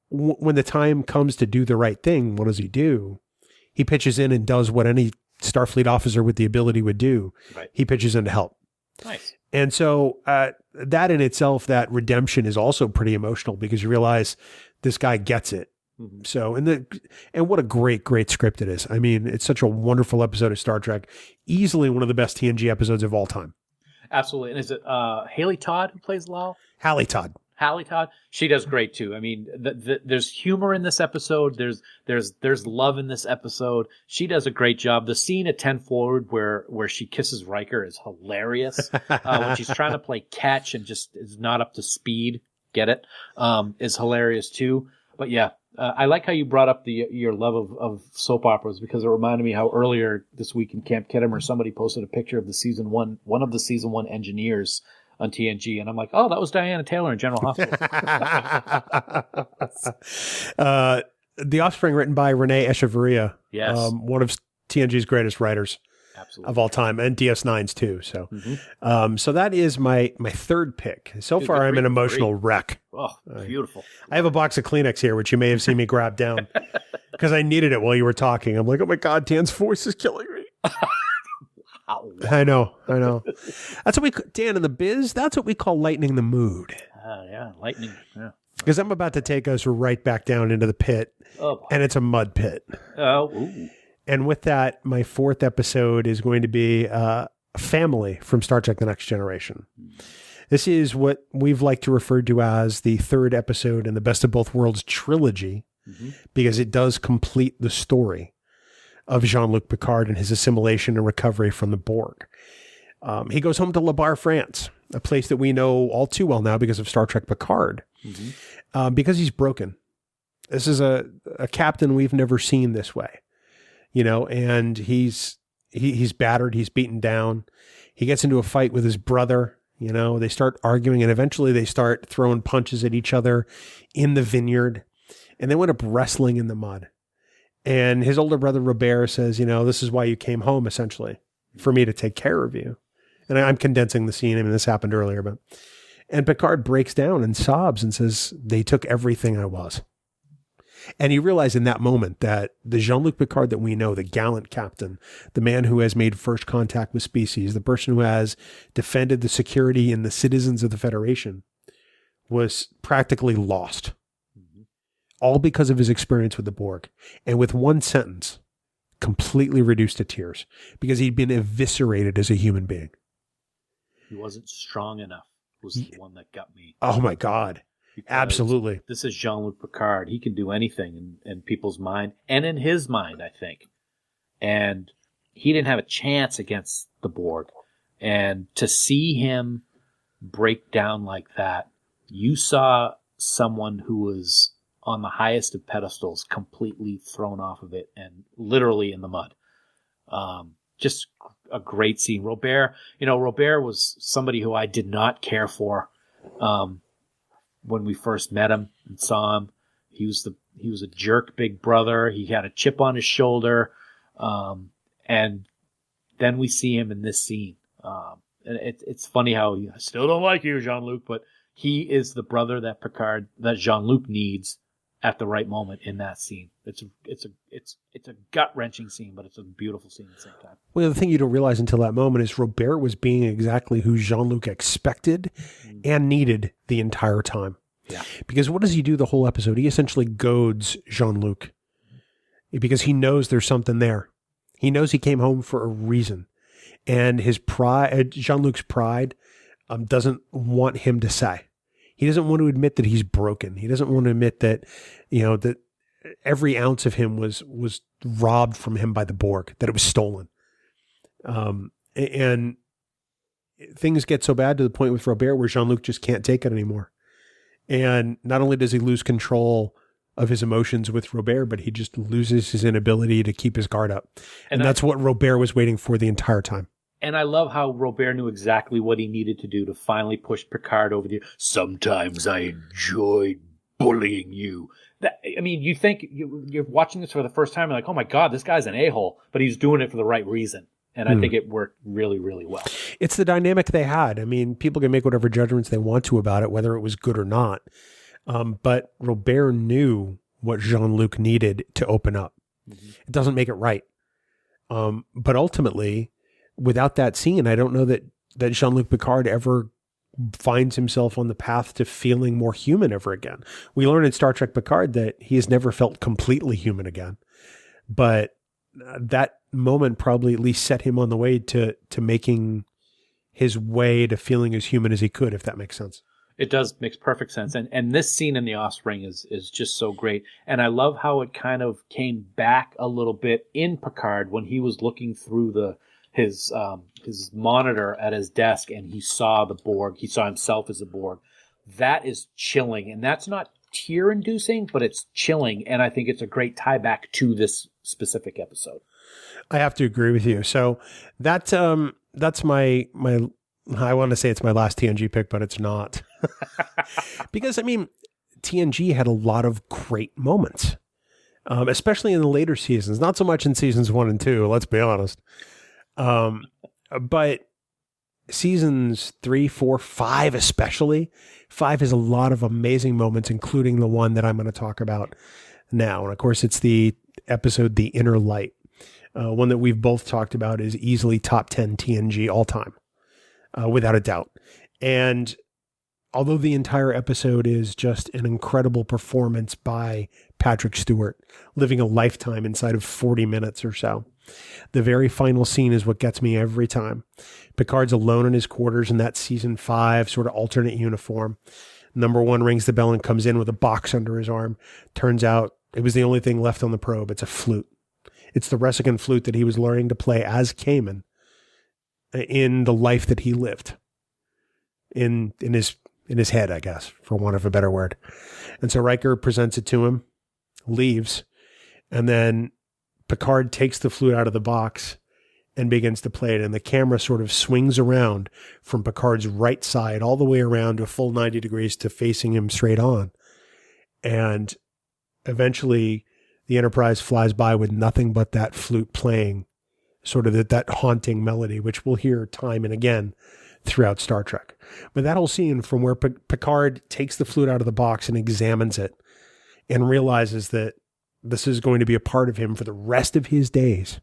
when the time comes to do the right thing, what does he do? He pitches in and does what any Starfleet officer with the ability would do. Right. He pitches in to help. Nice. And so that in itself, that redemption is also pretty emotional because you realize this guy gets it. Mm-hmm. So, and what a great script it is. I mean, it's such a wonderful episode of Star Trek. Easily one of the best TNG episodes of all time. Absolutely. And is it Haley Todd who plays Lal? Hallie Todd. Hallie Todd. She does great too. I mean, there's humor in this episode. There's love in this episode. She does a great job. The scene at 10 Forward where she kisses Riker is hilarious. When she's trying to play catch and just is not up to speed, get it, is hilarious too. But yeah, I like how you brought up your love of soap operas because it reminded me how earlier this week in Camp Kittimer somebody posted a picture of one of the season 1 engineers on TNG, and I'm like, oh, that was Diana Taylor in General Hospital. The Offspring, written by Renee Echeverria. Yes. One of TNG's greatest writers. Absolutely. Of all time, and DS9's too. So, so that is my third pick. So far, I'm an emotional wreck. Oh, beautiful. I have a box of Kleenex here, which you may have seen me grab down because I needed it while you were talking. I'm like, oh my God, Dan's voice is killing me. I know. That's what Dan, in the biz, that's what we call lightening the mood. Yeah, lightning. Yeah. Because I'm about to take us right back down into the pit, and it's a mud pit. Oh, ooh. And with that, my fourth episode is going to be Family from Star Trek The Next Generation. This is what we've liked to refer to as the third episode in the Best of Both Worlds trilogy, because it does complete the story of Jean-Luc Picard and his assimilation and recovery from the Borg. He goes home to La Barre, France, a place that we know all too well now because of Star Trek Picard, because he's broken. This is a captain we've never seen this way, and he's battered, he's beaten down. He gets into a fight with his brother, they start arguing, and eventually they start throwing punches at each other in the vineyard, and they wind up wrestling in the mud. And his older brother, Robert, says, this is why you came home, essentially, for me to take care of you. And I'm condensing the scene. I mean, this happened earlier, and Picard breaks down and sobs and says, they took everything I was. And you realize in that moment that the Jean-Luc Picard that we know, the gallant captain, the man who has made first contact with species, the person who has defended the security and the citizens of the Federation, was practically lost. All because of his experience with the Borg. And with one sentence, completely reduced to tears because he'd been eviscerated as a human being. He wasn't strong enough was the one that got me. Oh my God. Because absolutely. This is Jean-Luc Picard. He can do anything in people's mind and in his mind, I think. And he didn't have a chance against the Borg. And to see him break down like that, you saw someone who was on the highest of pedestals completely thrown off of it and literally in the mud. Just a great scene. Robert was somebody who I did not care for when we first met him and saw him. He was a jerk big brother. He had a chip on his shoulder. And then we see him in this scene. And it's funny how I still don't like you, Jean-Luc, but he is the brother that Jean-Luc needs at the right moment in that scene. It's a gut-wrenching scene, but it's a beautiful scene at the same time. Well, the thing you don't realize until that moment is Robert was being exactly who Jean-Luc expected and needed the entire time. Yeah. Because what does he do the whole episode? He essentially goads Jean-Luc because he knows there's something there. He knows he came home for a reason. And his pride, Jean-Luc's pride, doesn't want him to say. He doesn't want to admit that he's broken. He doesn't want to admit that, that every ounce of him was robbed from him by the Borg, that it was stolen. And things get so bad to the point with Robert where Jean-Luc just can't take it anymore. And not only does he lose control of his emotions with Robert, but he just loses his inability to keep his guard up. And that's what Robert was waiting for the entire time. And I love how Robert knew exactly what he needed to do to finally push Picard over the. Sometimes I enjoyed bullying you. You think you're watching this for the first time, and like, oh my God, this guy's an a-hole, but he's doing it for the right reason. And I think it worked really, really well. It's the dynamic they had. I mean, people can make whatever judgments they want to about it, whether it was good or not. But Robert knew what Jean-Luc needed to open up. Mm-hmm. It doesn't make it right. But ultimately, without that scene, I don't know that Jean-Luc Picard ever finds himself on the path to feeling more human ever again. We learn in Star Trek Picard that he has never felt completely human again. But that moment probably at least set him on the way to making his way to feeling as human as he could, if that makes sense. It does. Makes perfect sense. And this scene in the Offspring is just so great. And I love how it kind of came back a little bit in Picard when he was looking through his monitor at his desk and he saw the Borg. He saw himself as a Borg. That is chilling. And that's not tear-inducing, but it's chilling. And I think it's a great tie back to this specific episode. I have to agree with you. So that's my I want to say it's my last TNG pick, but it's not. Because, TNG had a lot of great moments, especially in the later seasons. Not so much in seasons 1 and 2, let's be honest. But seasons 3, 4, 5 especially. 5 has a lot of amazing moments, including the one that I'm going to talk about now. And, of course, it's the episode The Inner Light. One that we've both talked about is easily top 10 TNG all time. Without a doubt. And although the entire episode is just an incredible performance by Patrick Stewart, living a lifetime inside of 40 minutes or so, the very final scene is what gets me every time. Picard's alone in his quarters in that season 5 sort of alternate uniform. Number 1 rings the bell and comes in with a box under his arm. Turns out it was the only thing left on the probe. It's a flute. It's the Ressican flute that he was learning to play as Kamen in the life that he lived in his head, I guess, for want of a better word. And so Riker presents it to him, leaves, and then Picard takes the flute out of the box and begins to play it. And the camera sort of swings around from Picard's right side all the way around to a full 90 degrees to facing him straight on. And eventually the Enterprise flies by with nothing but that flute playing, sort of that haunting melody, which we'll hear time and again throughout Star Trek. But that whole scene from where Picard takes the flute out of the box and examines it and realizes that this is going to be a part of him for the rest of his days.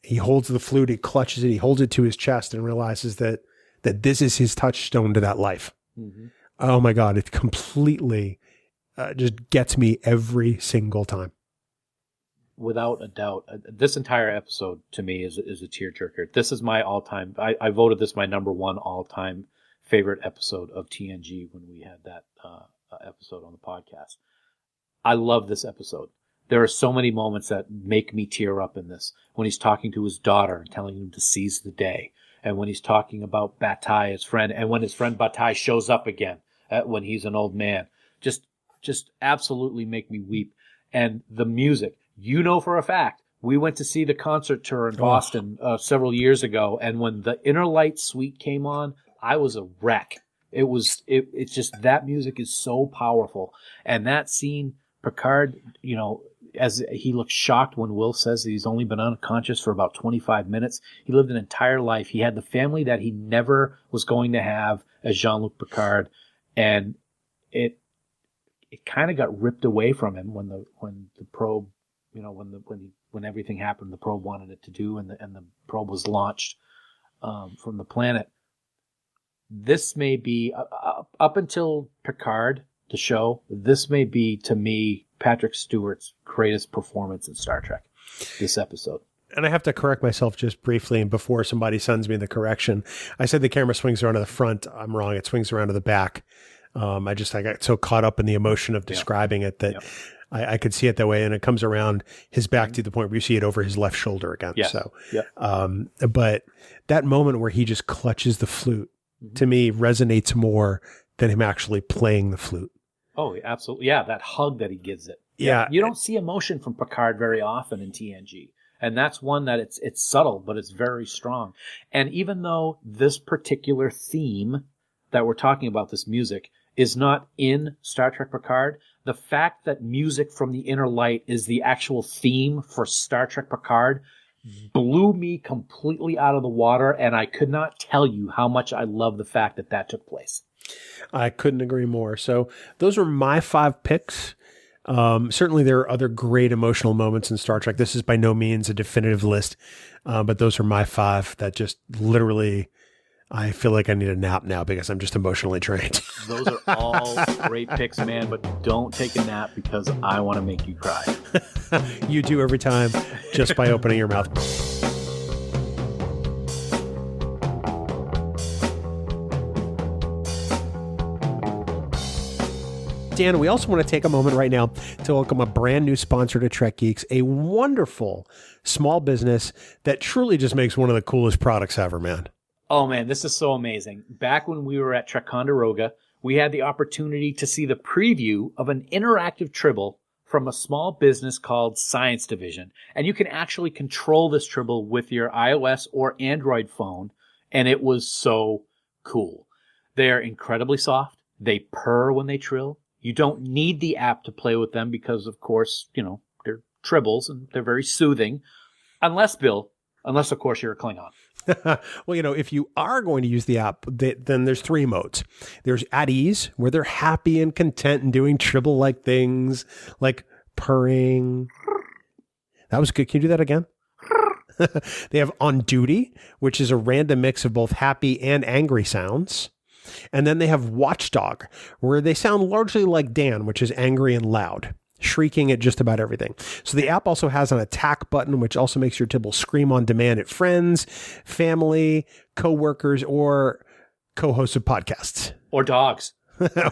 He holds the flute, he clutches it, he holds it to his chest and realizes that this is his touchstone to that life. Mm-hmm. Oh my God, it completely just gets me every single time. Without a doubt. This entire episode to me is a tearjerker. This is my all-time, I voted this my number one all-time favorite episode of TNG when we had that episode on the podcast. I love this episode. There are so many moments that make me tear up in this. When he's talking to his daughter and telling him to seize the day. And when he's talking about Bataille, his friend, and when his friend Bataille shows up again when he's an old man. Just absolutely make me weep. And the music, you know for a fact, we went to see the concert tour in Boston several years ago, and when the Inner Light Suite came on, I was a wreck. It's just, that music is so powerful. And that scene, Picard, as he looks shocked when Will says that he's only been unconscious for about 25 minutes. He lived an entire life. He had the family that he never was going to have as Jean-Luc Picard. And it kind of got ripped away from him when the probe, when everything happened, the probe wanted it to do, and the probe was launched from the planet. This may be, up until Picard, the show, this may be, to me, Patrick Stewart's greatest performance in Star Trek, this episode. And I have to correct myself just briefly before somebody sends me the correction. I said the camera swings around to the front. I'm wrong. It swings around to the back. I got so caught up in the emotion of describing it that I could see it that way. And it comes around his back to the point where you see it over his left shoulder again. Yes. So, but that moment where he just clutches the flute, to me, resonates more than him actually playing the flute. Oh, absolutely. Yeah, that hug that he gives it. Yeah. You don't see emotion from Picard very often in TNG. And that's one that it's subtle, but it's very strong. And even though this particular theme that we're talking about, this music, is not in Star Trek Picard, the fact that music from the Inner Light is the actual theme for Star Trek Picard blew me completely out of the water, and I could not tell you how much I love the fact that took place. I couldn't agree more. So those were my 5 picks. Certainly there are other great emotional moments in Star Trek. This is by no means a definitive list, but those are my 5 that just literally, I feel like I need a nap now because I'm just emotionally drained. Those are all great picks, man, but don't take a nap because I want to make you cry. You do every time just by opening your mouth. Dan, we also want to take a moment right now to welcome a brand new sponsor to Trek Geeks, a wonderful small business that truly just makes one of the coolest products ever, man. Oh, man, this is so amazing. Back when we were at Ticonderoga, we had the opportunity to see the preview of an interactive Tribble from a small business called Science Division. And you can actually control this Tribble with your iOS or Android phone, and it was so cool. They're incredibly soft. They purr when they trill. You don't need the app to play with them because, of course, they're Tribbles and they're very soothing. Unless, of course, you're a Klingon. Well, if you are going to use the app, then there's 3 modes. There's at ease, where they're happy and content and doing Tribble-like things, like purring. That was good. Can you do that again? They have on duty, which is a random mix of both happy and angry sounds. And then they have watchdog, where they sound largely like Dan, which is angry and loud, shrieking at just about everything. So the app also has an attack button, which also makes your Tibble scream on demand at friends, family, coworkers, or co-hosts of podcasts. Or dogs.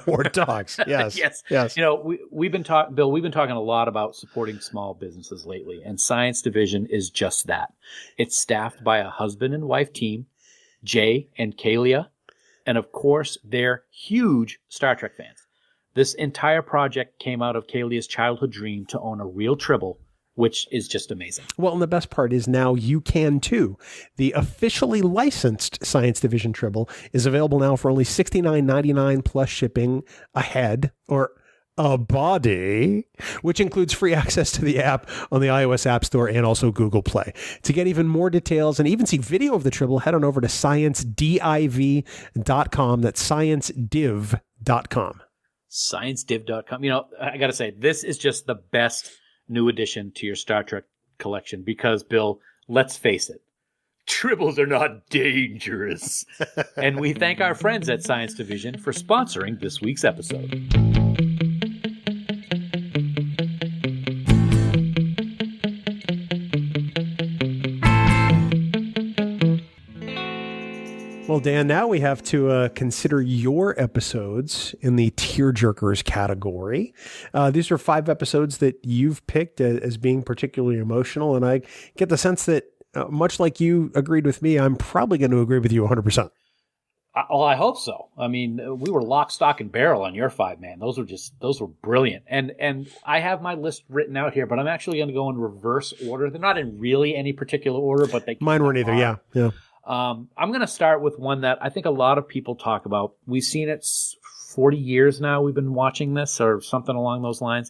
Or dogs, yes. Yes. We've been talking a lot about supporting small businesses lately, and Science Division is just that. It's staffed by a husband and wife team, Jay and Kalia, and of course, they're huge Star Trek fans. This entire project came out of Kalia's childhood dream to own a real Tribble, which is just amazing. Well, and the best part is now you can too. The officially licensed Science Division Tribble is available now for only $69.99 plus shipping a head or a body, which includes free access to the app on the iOS App Store and also Google Play. To get even more details and even see video of the Tribble, head on over to sciencediv.com. That's sciencediv.com. ScienceDiv.com. I got to say, this is just the best new addition to your Star Trek collection because, Bill, let's face it, tribbles are not dangerous. And we thank our friends at Science Division for sponsoring this week's episode. Well, Dan, now we have to consider your episodes in the Tearjerkers category. These are 5 episodes that you've picked as being particularly emotional, and I get the sense that, much like you agreed with me, I'm probably going to agree with you 100%. Well, I hope so. I mean, we were lock, stock, and barrel on your 5, man. Those were brilliant. And I have my list written out here, but I'm actually going to go in reverse order. They're not in really any particular order, but mine weren't either. Yeah. I'm going to start with one that I think a lot of people talk about. We've seen it 40 years now. We've been watching this or something along those lines.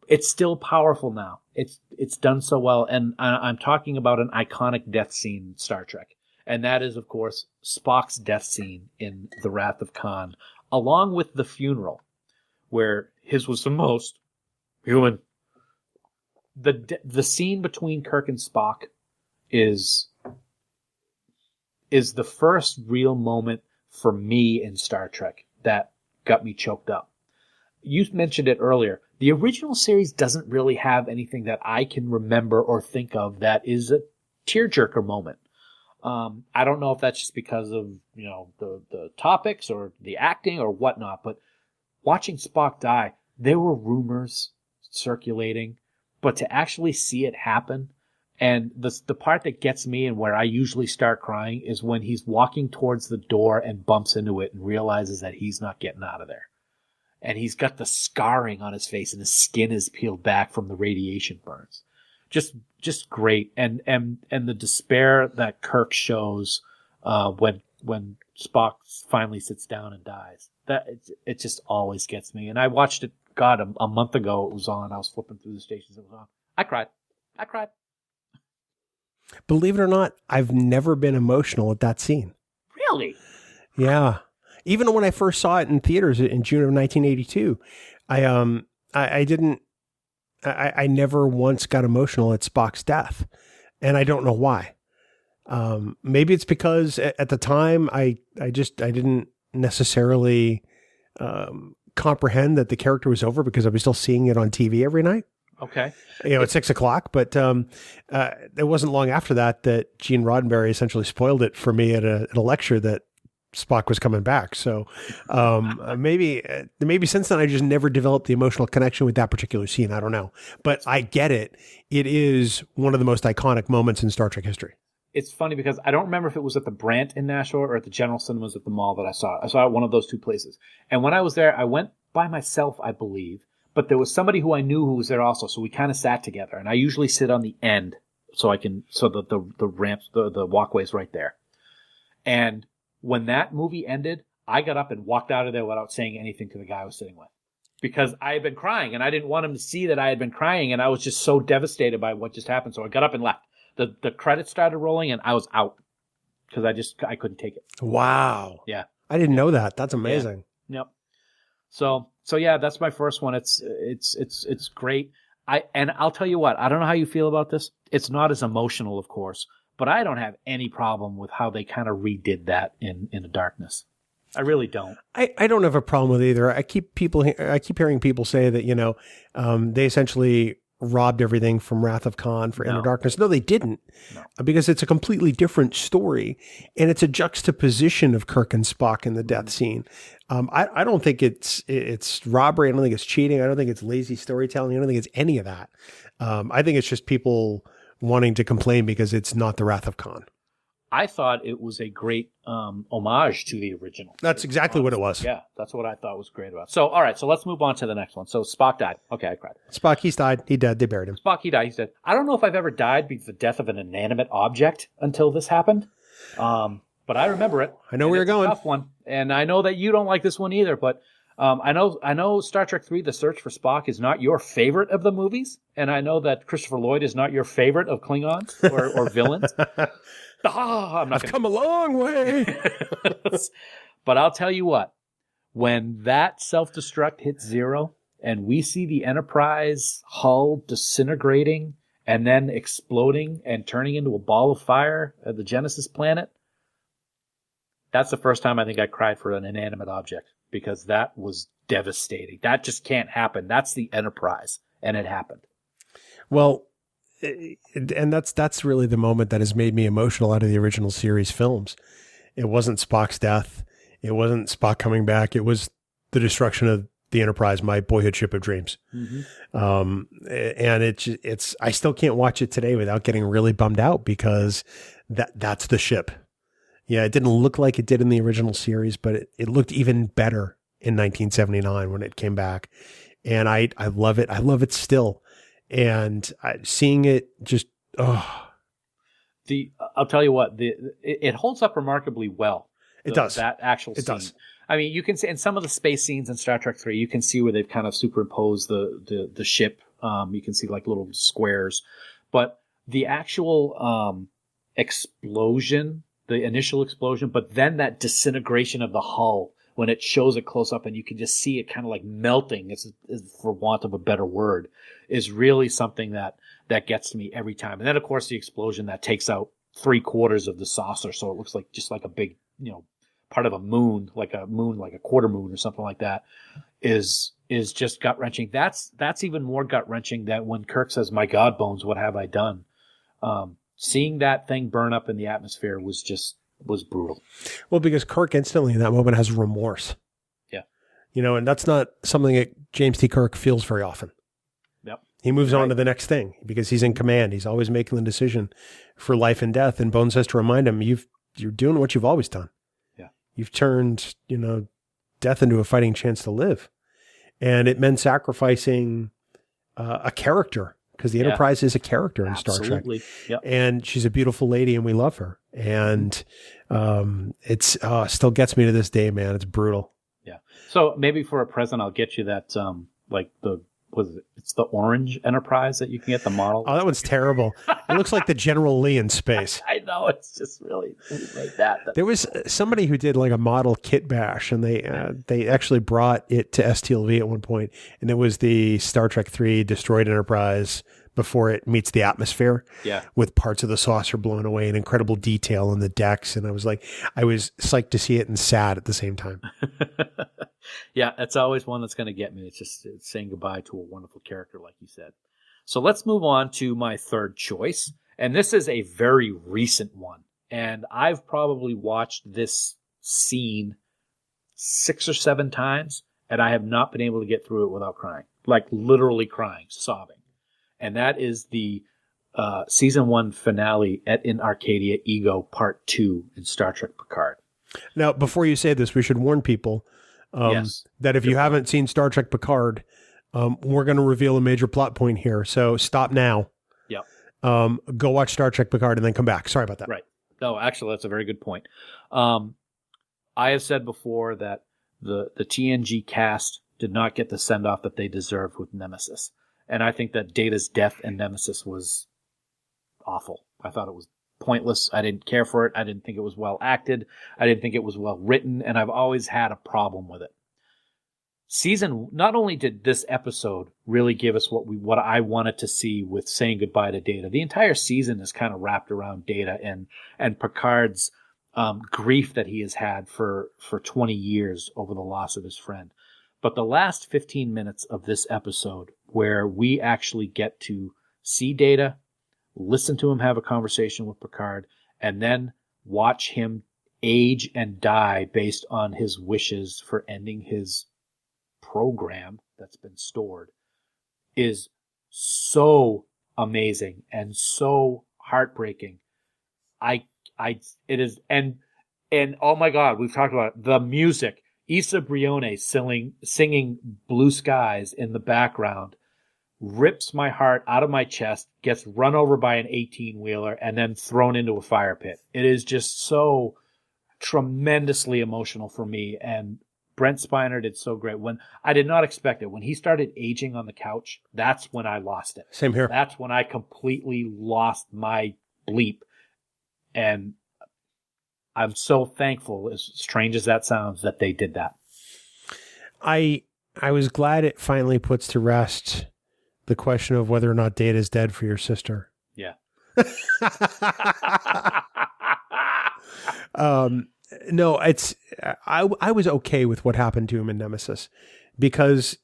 It's still powerful now. It's done so well. And I'm talking about an iconic death scene in Star Trek. And that is, of course, Spock's death scene in The Wrath of Khan, along with the funeral, where his was the most human. The scene between Kirk and Spock is the first real moment for me in Star Trek that got me choked up. You mentioned it earlier. The original series doesn't really have anything that I can remember or think of that is a tearjerker moment. I don't know if that's just because of, the topics or the acting or whatnot, but watching Spock die, there were rumors circulating, but to actually see it happen. And the part that gets me and where I usually start crying is when he's walking towards the door and bumps into it and realizes that he's not getting out of there. And he's got the scarring on his face and his skin is peeled back from the radiation burns. Just great. And the despair that Kirk shows when Spock finally sits down and dies. It just always gets me. And I watched it, a month ago it was on. I was flipping through the stations it was on. I cried. Believe it or not, I've never been emotional at that scene. Really? Yeah. Even when I first saw it in theaters in June of 1982, I never once got emotional at Spock's death. And I don't know why. Maybe it's because at the time I didn't necessarily comprehend that the character was over because I was still seeing it on TV every night. Okay. At 6 o'clock, but it wasn't long after that Gene Roddenberry essentially spoiled it for me at a lecture that Spock was coming back. So maybe since then I just never developed the emotional connection with that particular scene. I don't know, but I get it. It is one of the most iconic moments in Star Trek history. It's funny because I don't remember if it was at the Brandt in Nashua or at the General Cinemas at the mall that I saw it. I saw it at one of those two places. And when I was there, I went by myself, I believe. But there was somebody who I knew who was there also, so we kind of sat together. And I usually sit on the end so that the ramps, the walkway's right there. And when that movie ended, I got up and walked out of there without saying anything to the guy I was sitting with. Because I had been crying, and I didn't want him to see that I had been crying, and I was just so devastated by what just happened. So I got up and left. The credits started rolling, and I was out. Because I couldn't take it. Wow. Yeah. I didn't know that. That's amazing. Yeah. Yep. So yeah, that's my first one. It's great. And I'll tell you what, I don't know how you feel about this. It's not as emotional, of course, but I don't have any problem with how they kind of redid that in The Darkness. I really don't. I don't have a problem with either. I keep hearing people say that, they essentially robbed everything from Wrath of Khan for Inner Darkness. No, they didn't. No. Because it's a completely different story, and it's a juxtaposition of Kirk and Spock in the death scene. I don't think it's robbery. I don't think it's cheating. I don't think it's lazy storytelling. I don't think it's any of that. I think it's just people wanting to complain because it's not the Wrath of Khan. I thought it was a great homage to the original. That's exactly what it was. Yeah, that's what I thought was great about it. So, all right, so let's move on to the next one. So, Spock died. Okay, I cried. Spock, he's died. He died. They buried him. Spock, he died. He said, I don't know if I've ever died because of the death of an inanimate object until this happened. But I remember it. I know where you're going. It's a tough one. And I know that you don't like this one either, but I know Star Trek III, The Search for Spock, is not your favorite of the movies. And I know that Christopher Lloyd is not your favorite of Klingons or villains. I've come a long way. But I'll tell you what, when that self-destruct hits 0 and we see the Enterprise hull disintegrating and then exploding and turning into a ball of fire at the Genesis planet, that's the first time I think I cried for an inanimate object, because that was devastating. That just can't happen. That's the Enterprise, and it happened. Well, and that's really the moment that has made me emotional out of the original series films. It wasn't Spock's death. It wasn't Spock coming back. It was the destruction of the Enterprise, my boyhood ship of dreams. And it's I still can't watch it today without getting really bummed out, because that's the ship. Yeah, it didn't look like it did in the original series, but it looked even better in 1979 when it came back. And I love it. I love it still. And seeing it just, I'll tell you what, it holds up remarkably well. It does. That actual scene. It does. I mean, you can see in some of the space scenes in Star Trek 3, you can see where they've kind of superimposed the ship. You can see like little squares, but the actual explosion, the initial explosion, but then that disintegration of the hull when it shows it close up and you can just see it kind of like melting, is for want of a better word, is really something that gets to me every time. And then of course the explosion that takes out 3/4 of the saucer, so it looks like just like a big, part of a moon, like a quarter moon or something like that, is just gut wrenching. That's even more gut wrenching than when Kirk says, "My God bones, what have I done?" Seeing that thing burn up in the atmosphere was brutal. Well, because Kirk instantly in that moment has remorse. Yeah. And that's not something that James T. Kirk feels very often. Yep. He moves on to the next thing because he's in command. He's always making the decision for life and death. And Bones has to remind him, you're doing what you've always done. Yeah. You've turned, death into a fighting chance to live. And it meant sacrificing a character, because the Enterprise is a character in Star Trek. Yep. And she's a beautiful lady and we love her. And it's still gets me to this day, man. It's brutal. Yeah. So maybe for a present, I'll get you that, it's the orange Enterprise that you can get, the model. Oh, that one's terrible. It looks like the General Lee in space. I know. It's just really like that. There was somebody who did like a model kit bash, and they actually brought it to STLV at one point, and it was the Star Trek 3 destroyed Enterprise before it meets the atmosphere. Yeah. With parts of the saucer blown away and incredible detail in the decks. And I was psyched to see it and sad at the same time. Yeah, it's always one that's going to get me. It's saying goodbye to a wonderful character, like you said. So let's move on to my third choice. And this is a very recent one. And I've probably watched this scene 6 or 7 times, and I have not been able to get through it without crying. Like literally crying, sobbing. And that is the season 1 finale in Arcadia, Ego Part 2 in Star Trek Picard. Now, before you say this, we should warn people that if you haven't seen Star Trek Picard, we're going to reveal a major plot point here. So stop now. Yep. Go watch Star Trek Picard and then come back. Sorry about that. Right. No, actually, that's a very good point. I have said before that the TNG cast did not get the send-off that they deserved with Nemesis. And I think that Data's death in Nemesis was awful. I thought it was pointless. I didn't care for it. I didn't think it was well acted. I didn't think it was well written, and I've always had a problem with it. Not only did this episode really give us what I wanted to see with saying goodbye to Data, the entire season is kind of wrapped around Data and Picard's grief that he has had for 20 years over the loss of his friend. But the last 15 minutes of this episode, where we actually get to see Data, listen to him have a conversation with Picard, and then watch him age and die based on his wishes for ending his program that's been stored, is so amazing and so heartbreaking. It is, and oh my God, we've talked about it, the music. Issa Brione singing Blue Skies in the background rips my heart out of my chest, gets run over by an 18-wheeler, and then thrown into a fire pit. It is just so tremendously emotional for me, and Brent Spiner did so great. When I did not expect it. When he started aging on the couch, that's when I lost it. Same here. That's when I completely lost my bleep. And I'm so thankful, as strange as that sounds, that they did that. I was glad it finally puts to rest the question of whether or not Data is dead for your sister. Yeah. No, I was okay with what happened to him in Nemesis because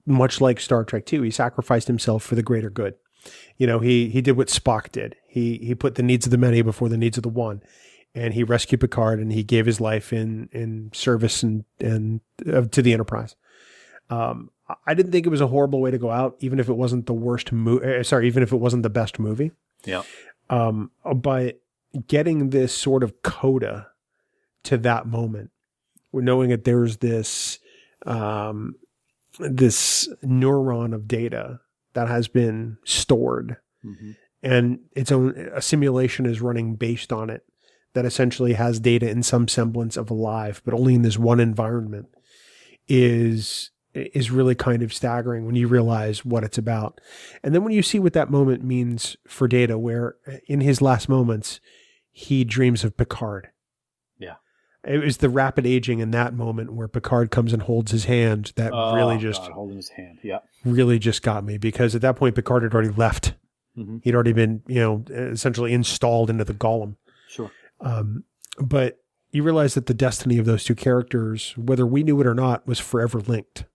much like Star Trek 2, he sacrificed himself for the greater good. You know, he did what Spock did. He put the needs of the many before the needs of the one, and he rescued Picard, and he gave his life in service and to the Enterprise. I didn't think it was a horrible way to go out, even if it wasn't the worst even if it wasn't the best movie. Yeah. But getting this sort of coda to that moment, knowing that there's this this neuron of data that has been stored, and a simulation is running based on it that essentially has data in some semblance of alive, but only in this one environment, is really kind of staggering when you realize what it's about. And then when you see what that moment means for Data, where in his last moments, he dreams of Picard. Yeah. It was the rapid aging in that moment where Picard comes and holds his hand that holding his hand. Yeah. Really just got me, because at that point, Picard had already left. He'd already been, essentially installed into the golem. Sure. But you realize that the destiny of those two characters, whether we knew it or not, was forever linked.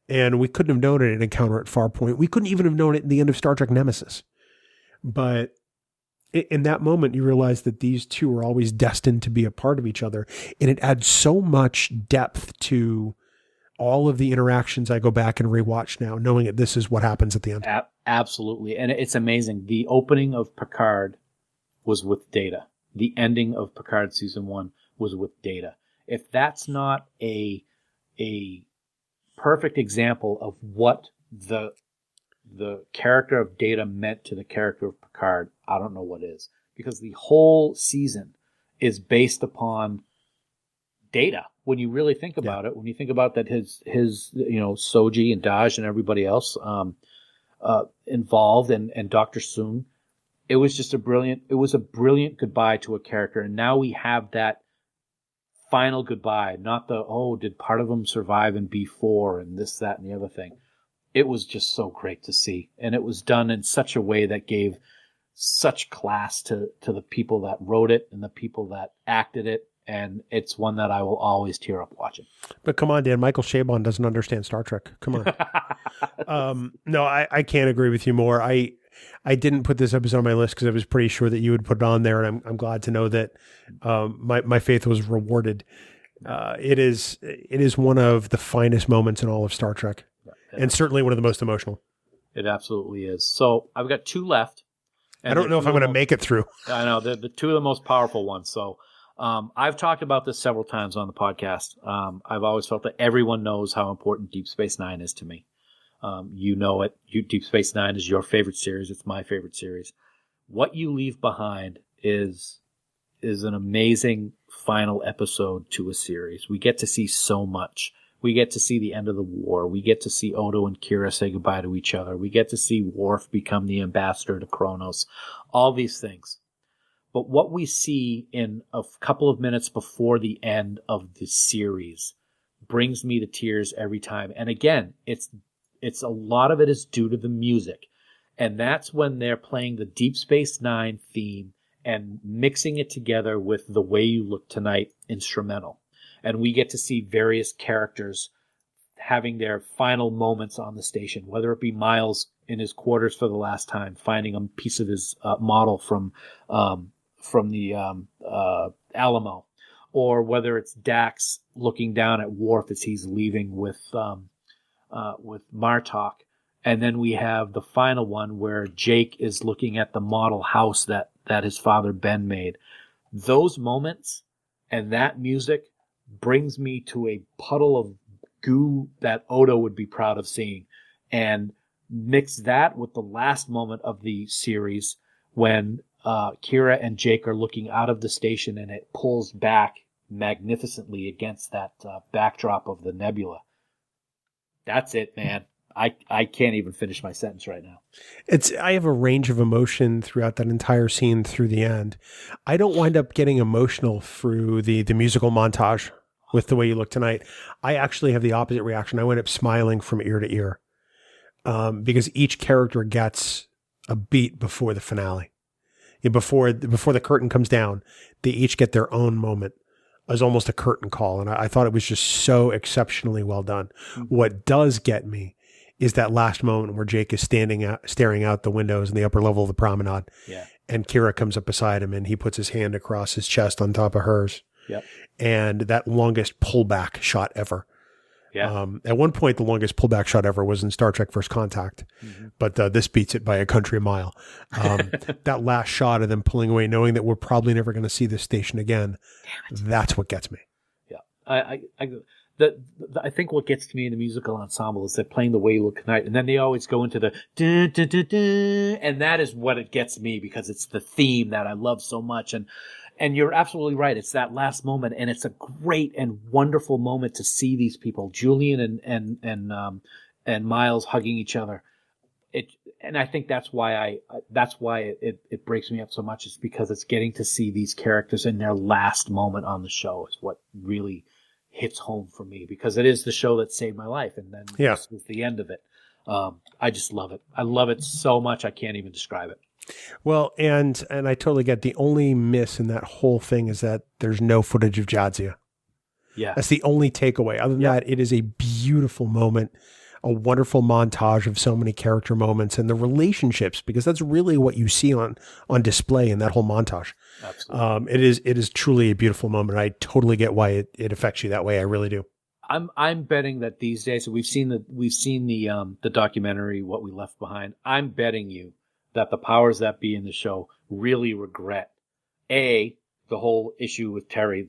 And we couldn't have known it in Encounter at Farpoint. We couldn't even have known it in the end of Star Trek Nemesis. But in that moment, you realize that these two are always destined to be a part of each other. And it adds so much depth to all of the interactions I go back and rewatch now, knowing that this is what happens at the end. Absolutely. And it's amazing. The opening of Picard was with Data. The ending of Picard season 1 was with Data. If that's not a perfect example of what the character of Data meant to the character of Picard, I don't know what is. Because the whole season is based upon Data. When you really think about it, when you think about that his Soji and Daj and everybody else involved and Dr. Soong, it was just a brilliant goodbye to a character. And now we have that final goodbye, not did part of them survive in B4 and this, that, and the other thing. It was just so great to see. And it was done in such a way that gave such class to the people that wrote it and the people that acted it. And it's one that I will always tear up watching. But come on, Dan, Michael Chabon doesn't understand Star Trek. Come on. No, I can't agree with you more. I didn't put this episode on my list because I was pretty sure that you would put it on there, and I'm glad to know that my faith was rewarded. It is one of the finest moments in all of Star Trek, and certainly one of the most emotional. It absolutely is. So I've got 2 left. I don't know if I'm going to make it through. I know, the 2 of the most powerful ones. So I've talked about this several times on the podcast. I've always felt that everyone knows how important Deep Space Nine is to me. You know it. Deep Space Nine is your favorite series. It's my favorite series. What You Leave Behind is an amazing final episode to a series. We get to see so much. We get to see the end of the war. We get to see Odo and Kira say goodbye to each other. We get to see Worf become the ambassador to Kronos. All these things. But what we see in a couple of minutes before the end of the series brings me to tears every time. And again, it's a lot of it is due to the music. And that's when they're playing the Deep Space Nine theme and mixing it together with The Way You Look Tonight instrumental. And we get to see various characters having their final moments on the station, whether it be Miles in his quarters for the last time, finding a piece of his model from the Alamo, or whether it's Dax looking down at Worf as he's leaving with Martok. And then we have the final one where Jake is looking at the model house that his father Ben made. Those moments and that music brings me to a puddle of goo that Odo would be proud of seeing. And mix that with the last moment of the series when Kira and Jake are looking out of the station and it pulls back magnificently against that backdrop of the nebula. That's it, man. I can't even finish my sentence right now. I have a range of emotion throughout that entire scene through the end. I don't wind up getting emotional through the musical montage. with the way you look tonight. I actually have the opposite reaction. I went up smiling from ear to ear because each character gets a beat before the finale. Before the curtain comes down, they each get their own moment as almost a curtain call. And I thought it was just so exceptionally well done. Mm-hmm. What does get me is that last moment where Jake is staring out the windows in the upper level of the promenade. Yeah. And Kira comes up beside him and he puts his hand across his chest on top of hers. Yep. And that longest pullback shot ever. Yeah. At one point, the longest pullback shot ever was in Star Trek First Contact, but this beats it by a country mile. That last shot of them pulling away, knowing that we're probably never going to see this station again, that's what gets me. Yeah. I think what gets to me in the musical ensemble is they're playing The Way You Look Tonight, and then they always go into the dun, dun, dun, dun, and that is what it gets me because it's the theme that I love so much. And you're absolutely right. It's that last moment, and it's a great and wonderful moment to see these people, Julian and Miles, hugging each other. And I think that's why it breaks me up so much. Is because it's getting to see these characters in their last moment on the show is what really hits home for me, because it is the show that saved my life, and then this was the end of it. I just love it. I love it so much I can't even describe it. Well, and I totally get the only miss in that whole thing is that there's no footage of Jadzia. Yeah. That's the only takeaway. Other than that, it is a beautiful moment, a wonderful montage of so many character moments and the relationships, because that's really what you see on display in that whole montage. Absolutely. It is truly a beautiful moment. I totally get why it affects you that way. I really do. I'm betting that these days, so we've seen the documentary, What We Left Behind. I'm betting you that the powers that be in the show really regret A, the whole issue with Terry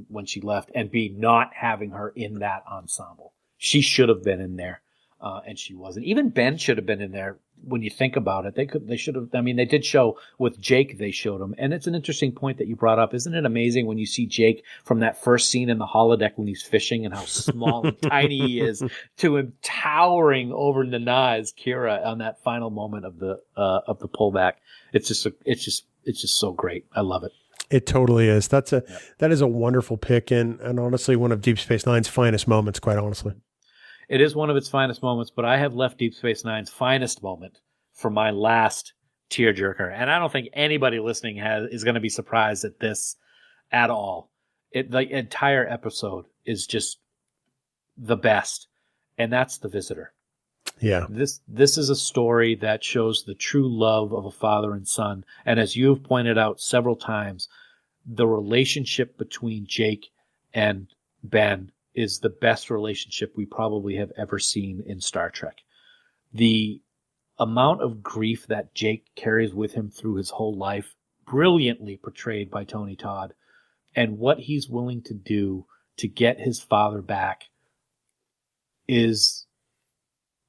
when she left, and B, not having her in that ensemble. She should have been in there, and she wasn't. Even Ben should have been in there. When you think about it, they should have. I mean, they did show with Jake. They showed him, and it's an interesting point that you brought up. Isn't it amazing when you see Jake from that first scene in the holodeck when he's fishing and how small and tiny he is, to him towering over Nana as Kira on that final moment of the pullback. It's just so great. I love it. It totally is. That is a wonderful pick, and honestly one of Deep Space Nine's finest moments. Quite honestly. It is one of its finest moments, but I have left Deep Space Nine's finest moment for my last tearjerker. And I don't think anybody listening is going to be surprised at this at all. The entire episode is just the best, and that's The Visitor. Yeah. This is a story that shows the true love of a father and son. And as you've pointed out several times, the relationship between Jake and Ben is the best relationship we probably have ever seen in Star Trek. The amount of grief that Jake carries with him through his whole life, brilliantly portrayed by Tony Todd, and what he's willing to do to get his father back is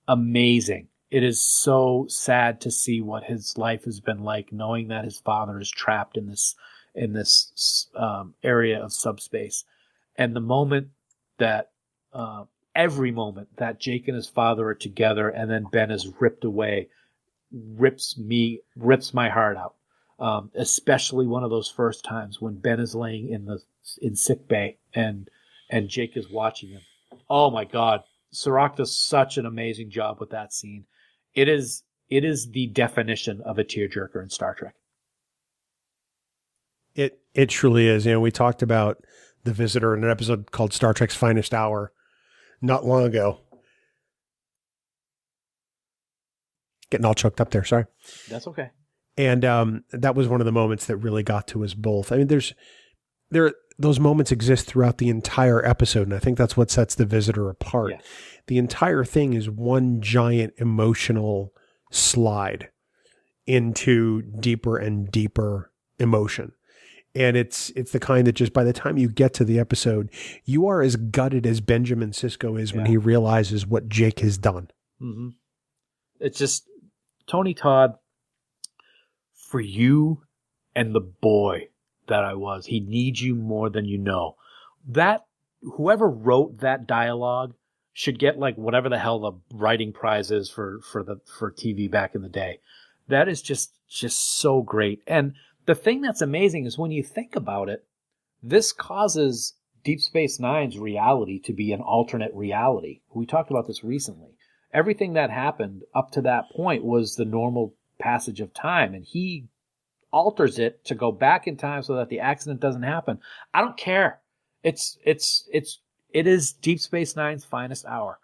amazing. It is so sad to see what his life has been like, knowing that his father is trapped in this area of subspace. And the moment that every moment that Jake and his father are together and then Ben is ripped away rips my heart out. Especially one of those first times when Ben is laying in sick bay and Jake is watching him. Oh my God. Sirach does such an amazing job with that scene. It is the definition of a tearjerker in Star Trek. It truly is. You know, we talked about The Visitor in an episode called Star Trek's Finest Hour not long ago. Getting all choked up there. Sorry. That's okay. And that was one of the moments that really got to us both. I mean, those moments exist throughout the entire episode, and I think that's what sets The Visitor apart. Yeah. The entire thing is one giant emotional slide into deeper and deeper emotion. And it's the kind that just by the time you get to the episode, you are as gutted as Benjamin Sisko is when he realizes what Jake has done. Mm-hmm. It's just, Tony Todd, for you and the boy that I was, he needs you more than you know. That whoever wrote that dialogue should get like whatever the hell the writing prize is for TV back in the day. That is just so great. And the thing that's amazing is when you think about it, this causes Deep Space Nine's reality to be an alternate reality. We talked about this recently. Everything that happened up to that point was the normal passage of time, and he alters it to go back in time so that the accident doesn't happen. I don't care. It is Deep Space Nine's finest hour.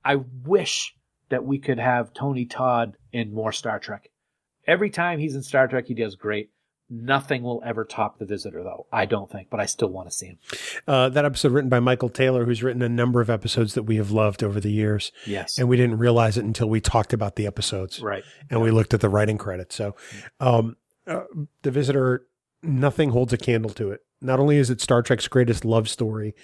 I wish that we could have Tony Todd in more Star Trek. Every time he's in Star Trek, he does great. Nothing will ever top The Visitor, though, I don't think, but I still want to see him. That episode written by Michael Taylor, who's written a number of episodes that we have loved over the years. Yes. And we didn't realize it until we talked about the episodes. Right. And we looked at the writing credits. So The Visitor, nothing holds a candle to it. Not only is it Star Trek's greatest love story,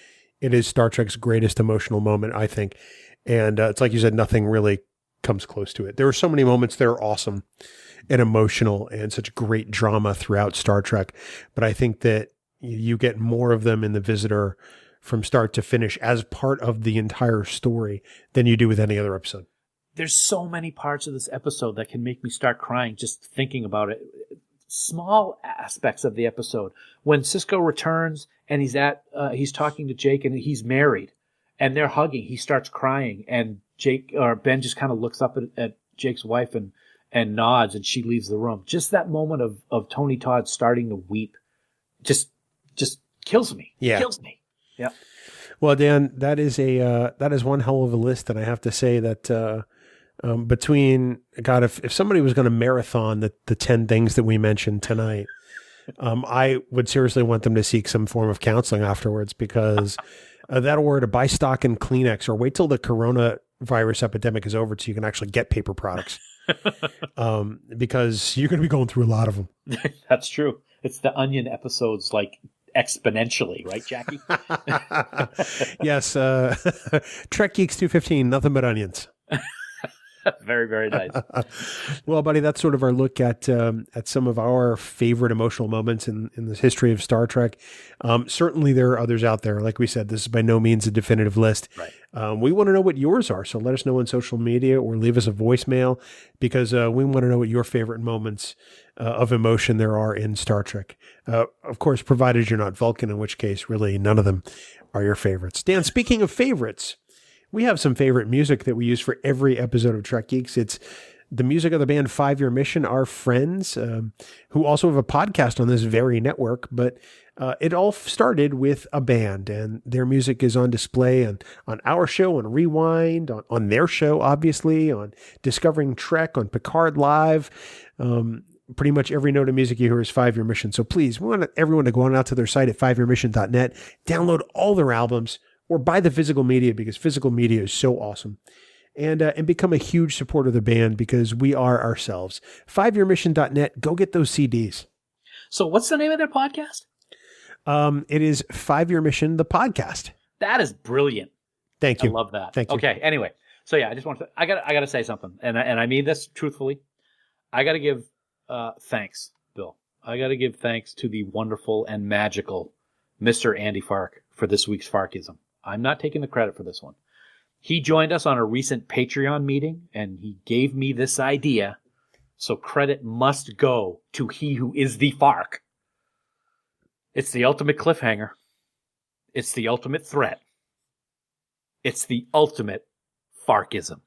it is Star Trek's greatest emotional moment, I think. And it's like you said, nothing really comes close to it. There are so many moments that are awesome and emotional and such great drama throughout Star Trek. But I think that you get more of them in The Visitor from start to finish as part of the entire story than you do with any other episode. There's so many parts of this episode that can make me start crying just thinking about it. Small aspects of the episode. When Cisco returns and he's talking to Jake and he's married and they're hugging, he starts crying and Ben just kind of looks up at Jake's wife and nods, and she leaves the room. Just that moment of Tony Todd starting to weep just kills me. Yeah. Kills me. Yeah. Well, Dan, that is one hell of a list. And I have to say that, between God, if somebody was going to marathon the 10 things that we mentioned tonight, I would seriously want them to seek some form of counseling afterwards, because that or to buy stock in Kleenex or wait till the coronavirus epidemic is over so you can actually get paper products. Because you're going to be going through a lot of them. That's true. It's the Onion episodes, like exponentially, right, Jackie? Yes. Trek Geeks 215, nothing but onions. Very, very nice. Well, buddy, that's sort of our look at some of our favorite emotional moments in the history of Star Trek. Certainly there are others out there. Like we said, this is by no means a definitive list. Right. We want to know what yours are. So let us know on social media or leave us a voicemail, because we want to know what your favorite moments of emotion there are in Star Trek. Of course, provided you're not Vulcan, in which case really none of them are your favorites. Dan, speaking of favorites, we have some favorite music that we use for every episode of Trek Geeks. It's the music of the band 5 Year Mission, our friends, who also have a podcast on this very network. But it all started with a band, and their music is on display on our show, on Rewind, on their show, obviously, on Discovering Trek, on Picard Live. Pretty much every note of music you hear is 5 Year Mission. So please, we want everyone to go on out to their site at 5yearmission.net, download all their albums, or buy the physical media, because physical media is so awesome, and become a huge supporter of the band, because we are ourselves. 5yearmission.net. Go get those CDs. So what's the name of their podcast? It is 5 Year Mission, the podcast. That is brilliant. Thank you. I love that. Thank you. Okay. Anyway. So yeah, I got to say something, and I mean this truthfully. I got to give thanks, Bill. I got to give thanks to the wonderful and magical Mr. Andy Fark for this week's Farkism. I'm not taking the credit for this one. He joined us on a recent Patreon meeting, and he gave me this idea, so credit must go to he who is the Fark. It's the ultimate cliffhanger. It's the ultimate threat. It's the ultimate Farkism.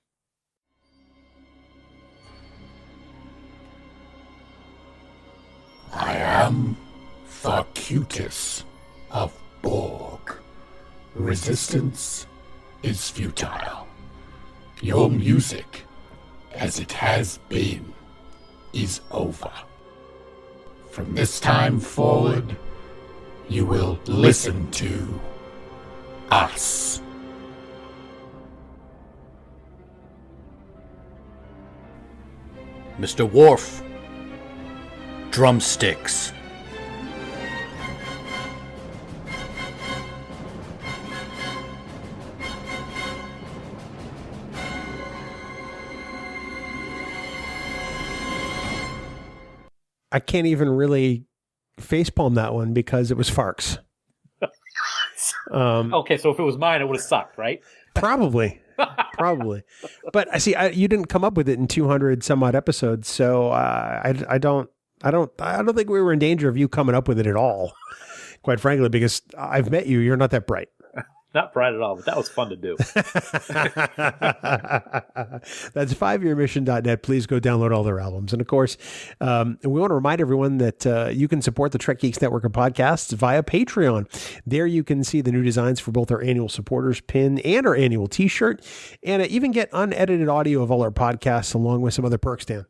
I am Farcutus of Borg. Resistance is futile. Your music, as it has been, is over. From this time forward, you will listen to us. Mr. Worf, drumsticks. I can't even really facepalm that one because it was Fark's. Okay, so if it was mine, it would have sucked, right? Probably. But I see, you didn't come up with it in 200 some odd episodes, so I don't think we were in danger of you coming up with it at all. quite frankly, because I've met you. You're not that bright. Not bright at all, but that was fun to do. That's 5yearmission.net. Please go download all their albums. And of course, we want to remind everyone that you can support the Trek Geeks Network of podcasts via Patreon. There you can see the new designs for both our annual supporters pin and our annual t-shirt, and even get unedited audio of all our podcasts along with some other perks, Dan.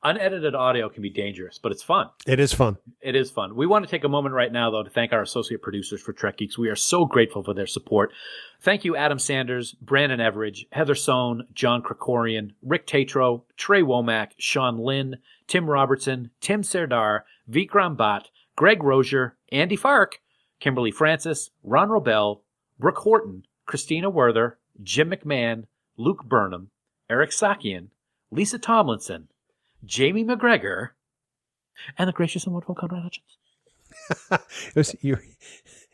Unedited audio can be dangerous, but it's fun. It is fun. It is fun. We want to take a moment right now, though, to thank our associate producers for Trek Geeks. We are so grateful for their support. Thank you, Adam Sanders, Brandon Everidge, Heather Sohn, John Krikorian, Rick Tatro, Trey Womack, Sean Lynn, Tim Robertson, Tim Serdar, Vikram Bhatt, Greg Rozier, Andy Fark, Kimberly Francis, Ron Robel, Brooke Horton, Christina Werther, Jim McMahon, Luke Burnham, Eric Sakian, Lisa Tomlinson, Jamie McGregor, and the gracious and wonderful Conrad Hutchins.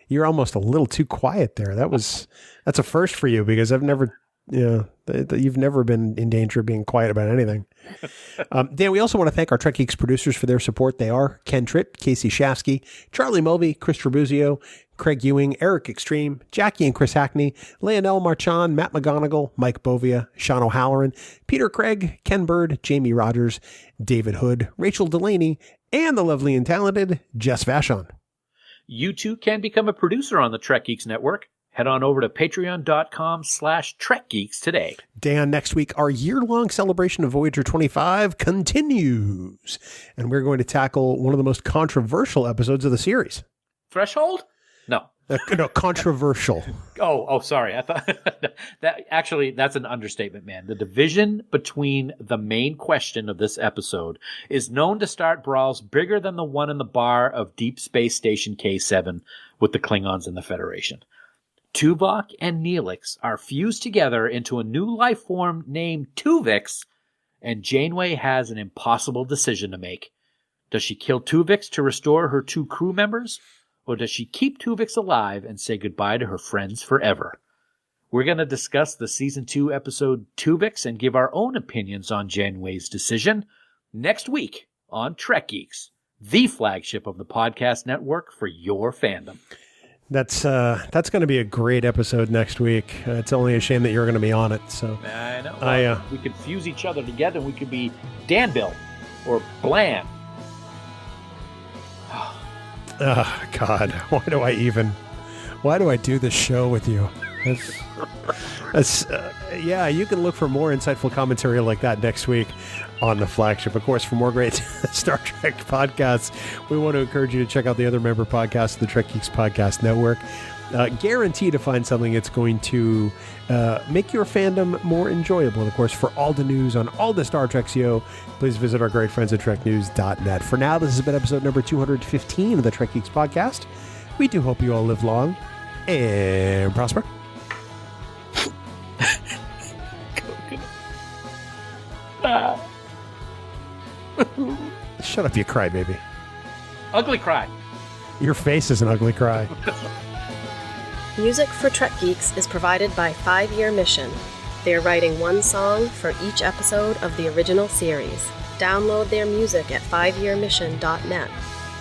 You're almost a little too quiet there. That's a first for you, because I've never, you've never been in danger of being quiet about anything. Dan, we also want to thank our Trek Geeks producers for their support. They are Ken Tripp, Casey Shafsky, Charlie Mulvey, Chris Trabuzio, Craig Ewing, Eric Extreme, Jackie and Chris Hackney, Leonel Marchand, Matt McGonigal, Mike Bovia, Sean O'Halloran, Peter Craig, Ken Bird, Jamie Rogers, David Hood, Rachel Delaney, and the lovely and talented Jess Vashon. You too can become a producer on the Trek Geeks Network. Head on over to patreon.com/TrekGeeks today. Dan, next week, our year-long celebration of Voyager 25 continues, and we're going to tackle one of the most controversial episodes of the series. Threshold? No. No, controversial. Oh, sorry. I thought that's an understatement, man. The division between the main question of this episode is known to start brawls bigger than the one in the bar of Deep Space Station K7 with the Klingons and the Federation. Tuvok and Neelix are fused together into a new life form named Tuvix, and Janeway has an impossible decision to make. Does she kill Tuvix to restore her 2 crew members? Or does she keep Tuvix alive and say goodbye to her friends forever? We're going to discuss the Season 2 episode Tuvix and give our own opinions on Janeway's decision next week on Trek Geeks, the flagship of the podcast network for your fandom. That's going to be a great episode next week. It's only a shame that you're going to be on it. So I know. We could fuse each other together. We could be Danville or Bland. Oh, God. Why do I do this show with you? Yeah, you can look for more insightful commentary like that next week on the flagship. Of course, for more great Star Trek podcasts, we want to encourage you to check out the other member podcasts of the Trek Geeks Podcast Network. Guarantee to find something that's going to make your fandom more enjoyable. And of course, for all the news on all the Star Trek CO, please visit our great friends at treknews.net. For now, this has been episode number 215 of the Trek Geeks Podcast. We do hope you all live long and prosper. Shut up, you crybaby. Ugly cry. Your face is an ugly cry. Music for Trek Geeks is provided by 5 Year Mission. They're writing one song for each episode of the original series. Download their music at 5yearmission.net.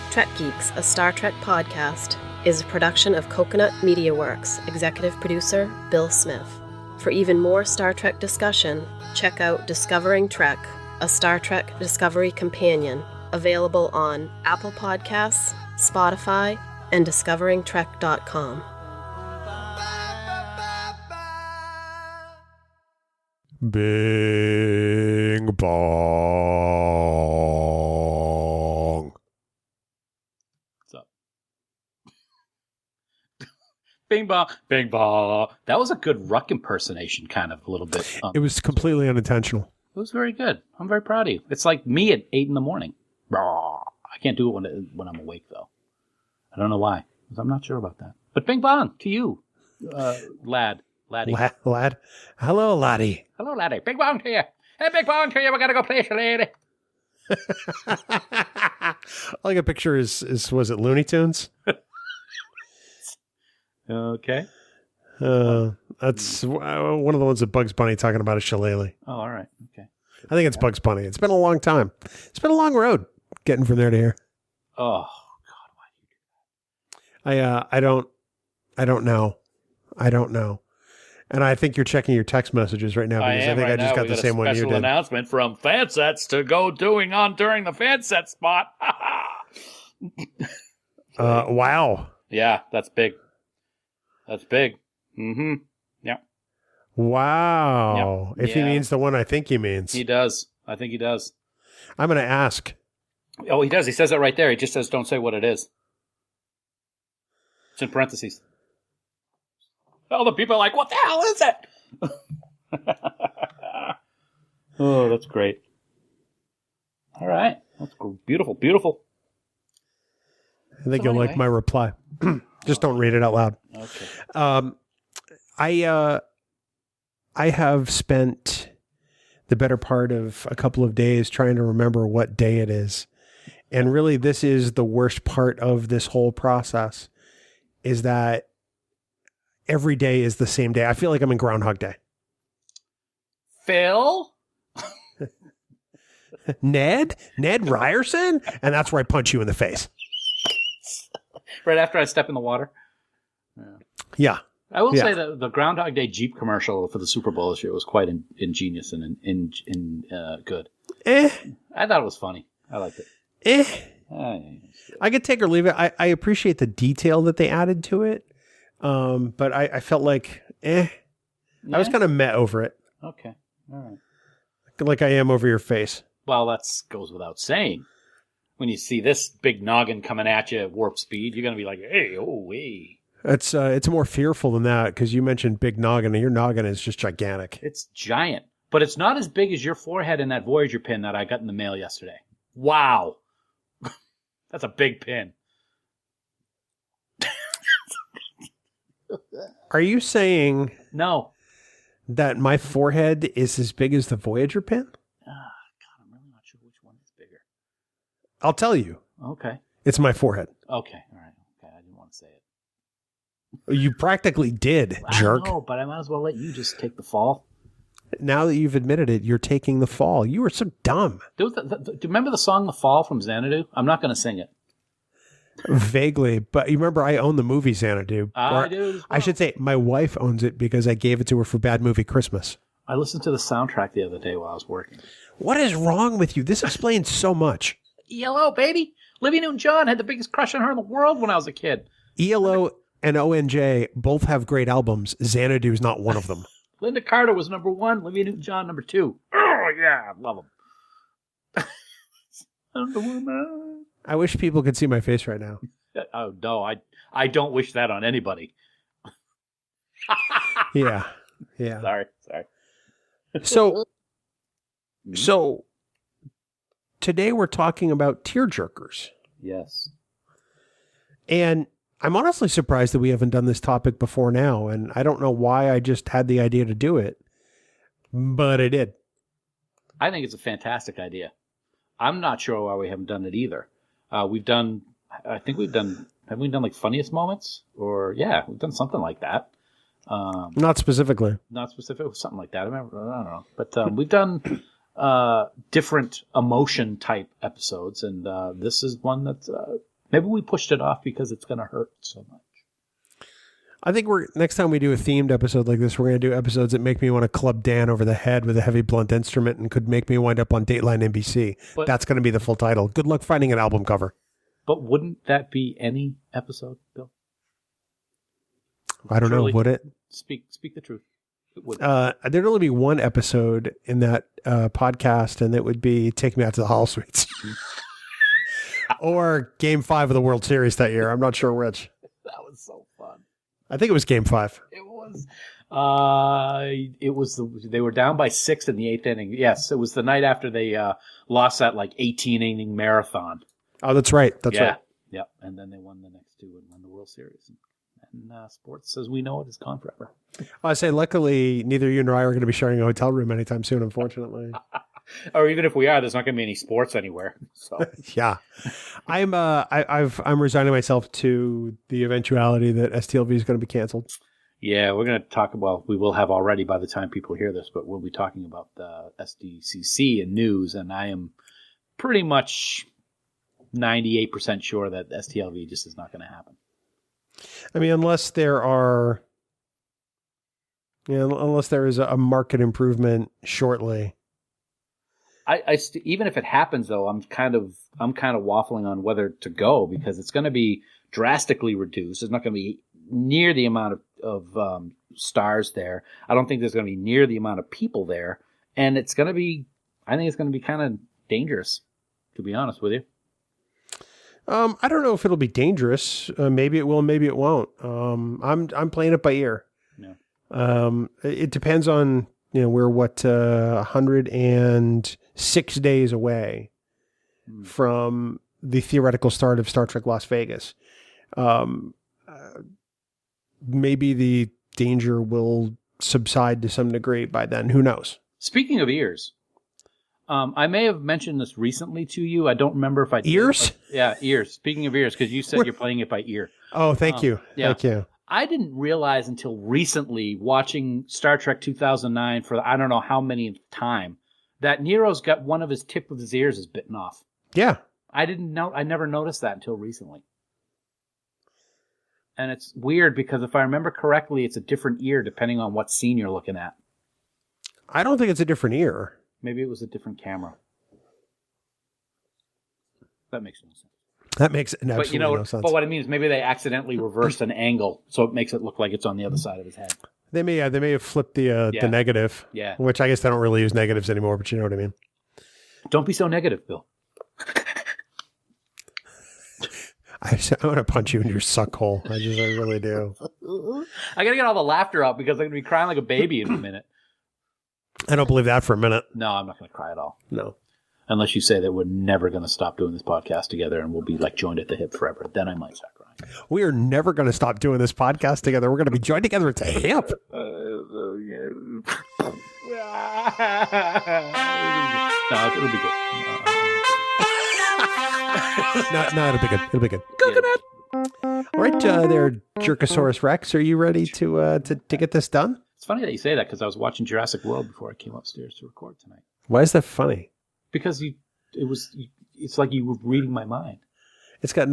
Trek Geeks, a Star Trek podcast, is a production of Coconut Media Works, executive producer Bill Smith. For even more Star Trek discussion, check out Discovering Trek, a Star Trek Discovery companion, available on Apple Podcasts, Spotify, and discoveringtrek.com. Bing bong. What's up? Bing bong, bing bong. That was a good Ruck impersonation, kind of a little bit. It was completely unintentional. It was very good. I'm very proud of you. It's like me at 8 a.m. I can't do it when I'm awake, though. I don't know why. I'm not sure about that. But bing bong to you, Laddie. Lad. Hello, Laddie. Hello, Laddie. Big bong to you. Hey, big bong to you. We got to go place a lady. All I got picture is was it Looney Tunes? Okay. That's one of the ones that Bugs Bunny talking about a shillelagh. Oh, all right. Okay. I think it's Bugs Bunny. It's been a long time. It's been a long road getting from there to here. Oh, God. Why do you do I don't know. And I think you're checking your text messages right now because I think I just got the same one you did. Special announcement from Fansets to go during the Fanset spot. Wow. Yeah, that's big. That's big. Mm-hmm. Yeah. Wow. Yep. If he means the one I think he means. He does. I think he does. I'm going to ask. Oh, he does. He says it right there. He just says, don't say what it is. It's in parentheses. All the people are like, what the hell is it? Oh, that's great. All right. That's beautiful, beautiful. I think you'll like my reply. Just don't read it out loud. Okay. I have spent the better part of a couple of days trying to remember what day it is. And really, this is the worst part of this whole process, is that every day is the same day. I feel like I'm in Groundhog Day. Phil? Ned Ryerson? And that's where I punch you in the face. Right after I step in the water? Yeah. I will say that the Groundhog Day Jeep commercial for the Super Bowl this year was quite ingenious and good. I thought it was funny. I liked it. I could take or leave it. I appreciate the detail that they added to it. But I felt like, I was kind of met over it. Okay. All right. Like I am over your face. Well, that goes without saying. When you see this big noggin coming at you at warp speed, you're going to be like, hey, oh, hey. It's more fearful than that because you mentioned big noggin and your noggin is just gigantic. It's giant, but it's not as big as your forehead in that Voyager pin that I got in the mail yesterday. Wow. That's a big pin. Are you saying no that my forehead is as big as the Voyager pin? God, I'm really not sure which one is bigger. I'll tell you. Okay. It's my forehead. Okay. All right. Okay. I didn't want to say it. You practically did, jerk. I know, but I might as well let you just take the fall. Now that you've admitted it, you're taking the fall. You were so dumb. Do you remember the song The Fall from Xanadu? I'm not going to sing it. Vaguely, but you remember I own the movie Xanadu. I do as well. I should say my wife owns it because I gave it to her for Bad Movie Christmas. I listened to the soundtrack the other day while I was working. What is wrong with you? This explains so much. ELO, baby. Olivia Newton-John had the biggest crush on her in the world when I was a kid. ELO and ONJ both have great albums. Xanadu is not one of them. Linda Carter was number 1. Olivia Newton-John number 2. Oh, yeah. I love them. I'm the woman. I wish people could see my face right now. Oh, no. I don't wish that on anybody. Yeah. Sorry. So today we're talking about tearjerkers. Yes. And I'm honestly surprised that we haven't done this topic before now. And I don't know why I just had the idea to do it, but I did. I think it's a fantastic idea. I'm not sure why we haven't done it either. Have we done like funniest moments? Or, yeah, we've done something like that. Not specifically. Not specific, something like that. I don't know. But we've done different emotion type episodes, and this is one that maybe we pushed it off because it's going to hurt so much. I think next time we do a themed episode like this, we're going to do episodes that make me want to club Dan over the head with a heavy blunt instrument and could make me wind up on Dateline NBC. But that's going to be the full title. Good luck finding an album cover. But wouldn't that be any episode, Bill? I don't know. Would it? Speak the truth. It would. There'd only be one episode in that podcast, and it would be Take Me Out to the Hall Suites. Or Game 5 of the World Series that year. I'm not sure which. That was so fun. I think it was Game 5. It was. They were down by 6 in the 8th inning. Yes, it was the night after they lost that 18-inning marathon. Oh, that's right. That's right. Yeah, and then they won the next 2 and won the World Series. And sports, as we know it, is gone forever. I say, luckily, neither you nor I are going to be sharing a hotel room anytime soon, unfortunately. Or even if we are, there's not going to be any sports anywhere. So yeah, I'm resigning myself to the eventuality that STLV is going to be canceled. Yeah, we're going to talk about. We will have already by the time people hear this, but we'll be talking about the SDCC and news, and I am pretty much 98% sure that STLV just is not going to happen. I mean, unless there is a market improvement shortly. Even if it happens, though, I'm kind of waffling on whether to go because it's going to be drastically reduced. There's not going to be near the amount of stars there. I don't think there's going to be near the amount of people there, and it's going to be. I think it's going to be kind of dangerous, to be honest with you. I don't know if it'll be dangerous. Maybe it will, maybe it won't. I'm playing it by ear. Yeah. It depends on we're 106 days away from the theoretical start of Star Trek Las Vegas. Maybe the danger will subside to some degree by then. Who knows? Speaking of ears, I may have mentioned this recently to you. I don't remember if I did. Ears? Yeah, ears. Speaking of ears, because you said you're playing it by ear. Oh, thank you. Yeah. Thank you. I didn't realize until recently, watching Star Trek 2009 for I don't know how many time, that Nero's got one of his tip of his ears is bitten off. Yeah. I didn't know. I never noticed that until recently. And it's weird because if I remember correctly, it's a different ear depending on what scene you're looking at. I don't think it's a different ear. Maybe it was a different camera. That makes no sense. That makes absolutely no sense. But what I mean is maybe they accidentally reversed an angle, so it makes it look like it's on the other side of his head. They may have flipped the negative. Yeah. Which I guess they don't really use negatives anymore, but you know what I mean. Don't be so negative, Bill. I want to punch you in your suck hole. I really do. I got to get all the laughter out because I'm going to be crying like a baby in a minute. I don't believe that for a minute. No, I'm not going to cry at all. No. Unless you say that we're never going to stop doing this podcast together and we'll be like joined at the hip forever. Then I might start crying. We are never going to stop doing this podcast together. We're going to be joined together at the hip. No, it'll be good. No, it'll be good. It'll be good. Coconut. All right, there, Jerkosaurus Rex. Are you ready to get this done? It's funny that you say that because I was watching Jurassic World before I came upstairs to record tonight. Why is that funny? Because it's like you were reading my mind. It's got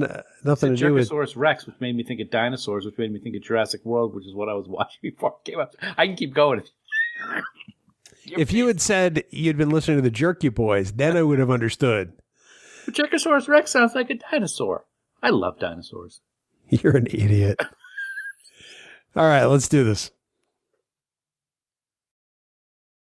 nothing to do with Jerkosaurus Rex, which made me think of dinosaurs, which made me think of Jurassic World, which is what I was watching before I came up. I can keep going. If you had said you'd been listening to the Jerky Boys, then I would have understood. But Jerkosaurus Rex sounds like a dinosaur. I love dinosaurs. You're an idiot. All right, let's do this.